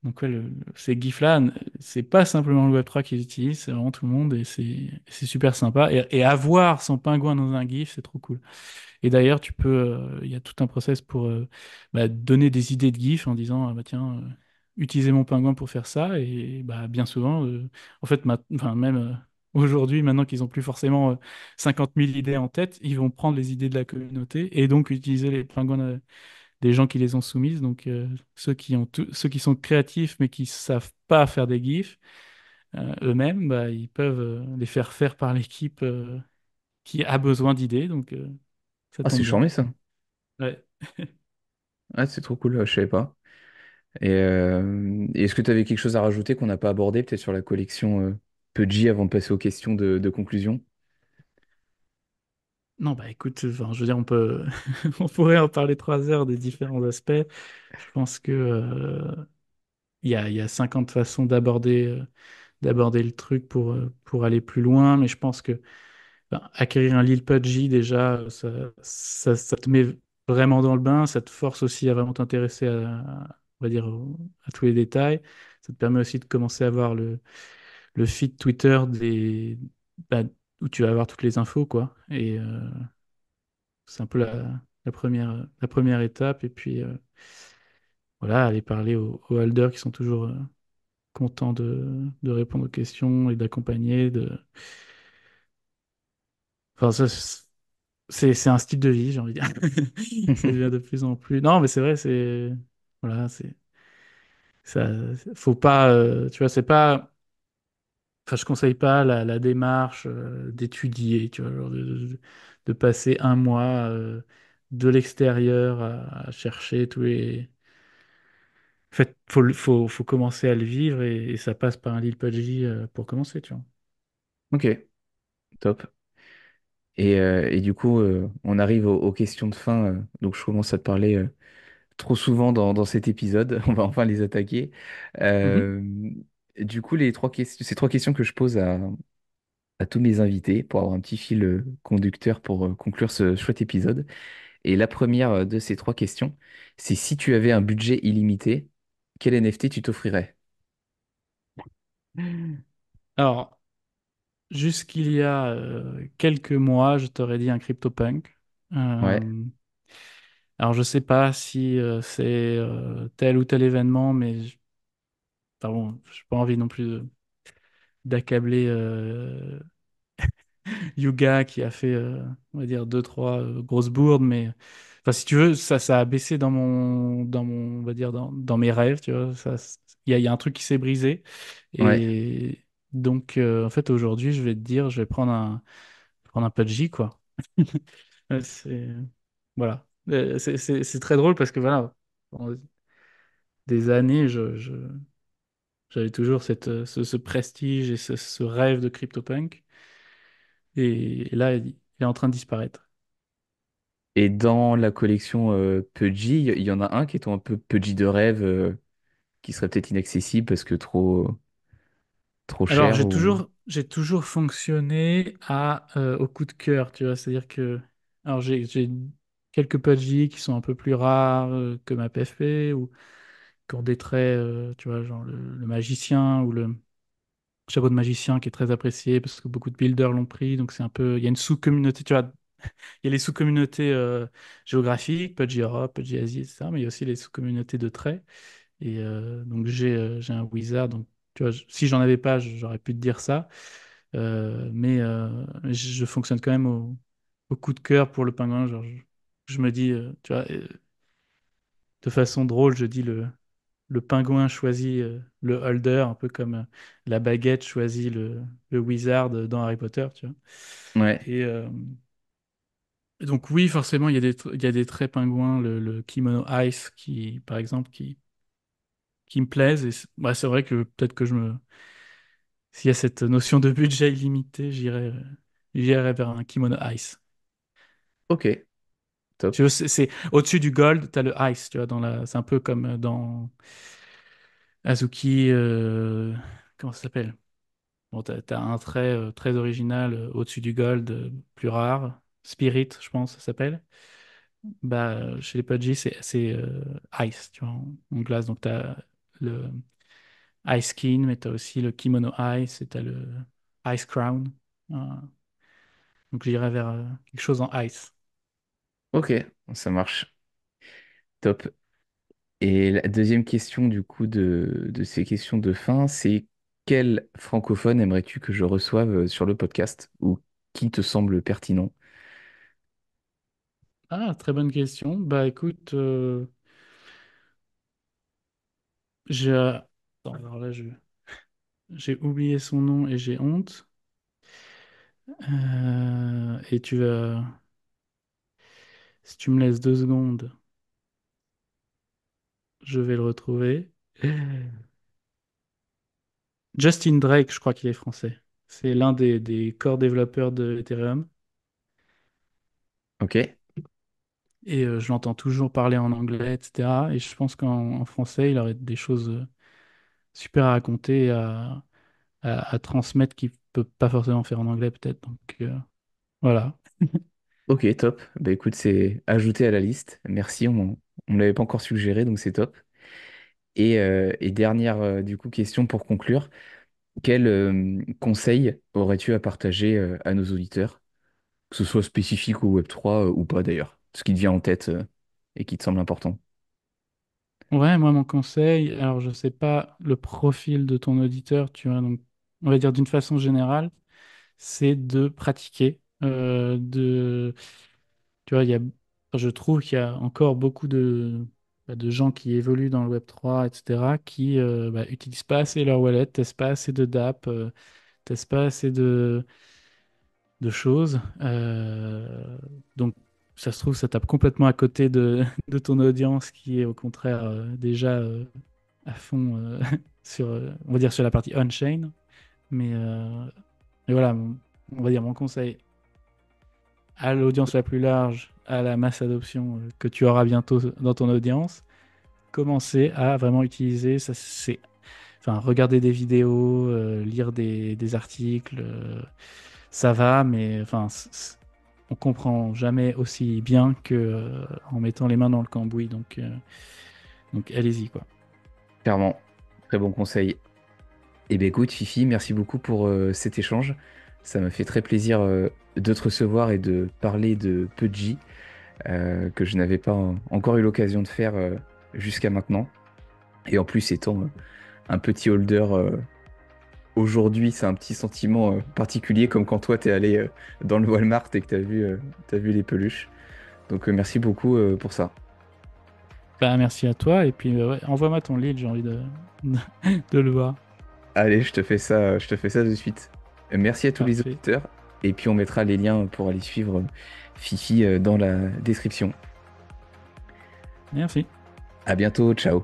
Donc ouais, ces GIFs-là, c'est pas simplement le Web3 qu'ils utilisent, c'est vraiment tout le monde et c'est super sympa. Et avoir son pingouin dans un GIF, c'est trop cool. Et d'ailleurs, il y a tout un process pour donner des idées de GIF en disant, ah, bah, tiens, utilisez mon pingouin pour faire ça. Et bah, bien souvent, en fait, enfin, même aujourd'hui, maintenant qu'ils ont plus forcément 50 000 idées en tête, ils vont prendre les idées de la communauté et donc utiliser les pingouins des gens qui les ont soumises. Donc, ceux qui sont créatifs mais qui savent pas faire des GIFs, eux-mêmes, bah, ils peuvent les faire faire par l'équipe qui a besoin d'idées. Donc, ça Ah, c'est tombe bien. charmé ça. Ouais. Ah, c'est trop cool, je savais pas. Et est-ce que tu avais quelque chose à rajouter qu'on n'a pas abordé, peut-être sur la collection Pudgy avant de passer aux questions de conclusion? Non, bah écoute, enfin, je veux dire, on pourrait en parler 3 heures des différents aspects. Je pense que il y a 50 façons d'aborder le truc pour aller plus loin, mais je pense que ben, acquérir un Lil Pudgy, déjà, ça te met vraiment dans le bain, ça te force aussi à vraiment t'intéresser on va dire, à tous les détails. Ça te permet aussi de commencer à voir le feed Twitter bah, où tu vas avoir toutes les infos, quoi. Et c'est un peu la première étape. Et puis, voilà, aller parler aux holders qui sont toujours contents de répondre aux questions et d'accompagner. Enfin, c'est un style de vie, j'ai envie de dire. Ça devient de plus en plus. Non, mais c'est vrai, voilà, ça. Faut pas. Tu vois, c'est pas. Enfin, je conseille pas la démarche d'étudier, tu vois, genre de passer un mois de l'extérieur à chercher tous les. En fait, faut commencer à le vivre et ça passe par un Lil Pudgy pour commencer, tu vois. Ok, top. Et du coup, on arrive aux questions de fin. Donc, je commence à te parler trop souvent dans cet épisode. On va enfin les attaquer. Mhm. Euh, du coup, ces trois questions que je pose à tous mes invités pour avoir un petit fil conducteur pour conclure ce chouette épisode. Et la première de ces trois questions, c'est si tu avais un budget illimité, quel NFT tu t'offrirais? Alors, jusqu'il y a quelques mois, je t'aurais dit un CryptoPunk. Ouais, Euh, alors, je sais pas si c'est tel ou tel événement, mais pardon, j'ai pas envie non plus d'accabler Yuga qui a fait, on va dire, deux, trois grosses bourdes, mais enfin, si tu veux, ça a baissé on va dire, dans mes rêves, tu vois. Il y a un truc qui s'est brisé. ouais, Et donc, en fait, aujourd'hui, je vais te dire, prendre un Pudgy, quoi. Ouais, voilà. C'est très drôle parce que, voilà, pendant des années, j'avais toujours ce prestige et ce rêve de CryptoPunk. Et là, il est en train de disparaître. et dans la collection Pudgy, il y en a un qui est ton un peu Pudgy de rêve, qui serait peut-être inaccessible parce que trop Alors, cher ou... j'ai toujours fonctionné au coup de cœur, tu vois. C'est-à-dire que, alors, j'ai quelques Pudgy qui sont un peu plus rares que ma PFP, qui ont des traits, tu vois, genre le magicien ou le chapeau de magicien qui est très apprécié parce que beaucoup de builders l'ont pris. Donc c'est un peu, il y a une sous-communauté, tu vois, il y a les sous-communautés géographiques, Pudgy Europe, Pudgy Asie, etc. Mais il y a aussi les sous-communautés de traits. Et donc j'ai un wizard. Donc tu vois, si j'en avais pas, j'aurais pu te dire ça. Mais je fonctionne quand même au coup de cœur pour le pingouin. Genre, je me dis, tu vois, de façon drôle, je dis le pingouin choisit le holder, un peu comme la baguette choisit le wizard dans Harry Potter, tu vois. Ouais, Et donc oui, forcément, il y a des traits pingouins, le kimono ice, qui, par exemple, qui me plaisent. Et bah, c'est vrai que peut-être que s'il y a cette notion de budget illimité, j'irai vers un kimono ice. ok, top. Tu vois, c'est au-dessus du gold, tu as le ice, tu vois, c'est un peu comme dans Azuki, comment ça s'appelle? Bon, t'as un trait très original au-dessus du gold, plus rare. Spirit, je pense, ça s'appelle. Bah, chez les Pudgy, c'est Ice, tu vois, en glace. Donc, t'as le Ice Skin, mais t'as aussi le Kimono Ice et t'as le Ice Crown. Euh, donc, j'irais vers quelque chose en Ice. Ok, ça marche. Top. Et la deuxième question, du coup, de ces questions de fin, c'est quel francophone aimerais-tu que je reçoive sur le podcast ou qui te semble pertinent? Ah, très bonne question. Bah, écoute, attends, alors là, j'ai oublié son nom et j'ai honte. Et si tu me laisses 2 secondes, je vais le retrouver. Justin Drake, je crois qu'il est français. C'est l'un des core développeurs de Ethereum. Ok, Et je l'entends toujours parler en anglais, etc. Et je pense qu'en français, il aurait des choses super à raconter, et à transmettre qu'il peut pas forcément faire en anglais, peut-être. Donc voilà. ok, top. Bah écoute, c'est ajouté à la liste. Merci, on me l'avait pas encore suggéré, donc c'est top. Et dernière, du coup, question pour conclure. Quel conseil aurais-tu à partager à nos auditeurs, que ce soit spécifique au Web3 ou pas d'ailleurs, ce qui te vient en tête et qui te semble important? Ouais, moi, mon conseil, alors je sais pas le profil de ton auditeur, tu vois, donc on va dire d'une façon générale, c'est de pratiquer, tu vois, je trouve qu'il y a encore beaucoup de gens qui évoluent dans le Web3, etc., qui utilisent pas assez leur wallet, testent pas assez de dApp, testent pas assez de choses. Donc, ça se trouve, ça tape complètement à côté de ton audience qui est au contraire déjà à fond on va dire sur la partie on-chain. Mais voilà, on va dire mon conseil à l'audience la plus large, à la masse adoption que tu auras bientôt dans ton audience, commencer à vraiment utiliser ça, enfin, regarder des vidéos, lire des articles, ça va, mais enfin, on comprend jamais aussi bien que en mettant les mains dans le cambouis. Donc allez-y, quoi. Clairement, très bon conseil. Eh bien écoute, Fifi, merci beaucoup pour cet échange. Ça m'a fait très plaisir de te recevoir et de parler de Pudgy, que je n'avais pas encore eu l'occasion de faire jusqu'à maintenant. Et en plus, étant un petit holder aujourd'hui, c'est un petit sentiment particulier, comme quand toi, t'es allé dans le Walmart et que t'as vu les peluches. Donc merci beaucoup pour ça. Bah, merci à toi, et puis ouais, envoie-moi ton lead, j'ai envie de le voir. Allez, je te fais ça de suite. Merci à tous les Parfait. auditeurs. Et puis on mettra les liens pour aller suivre Fifi dans la description. Merci. À bientôt, ciao.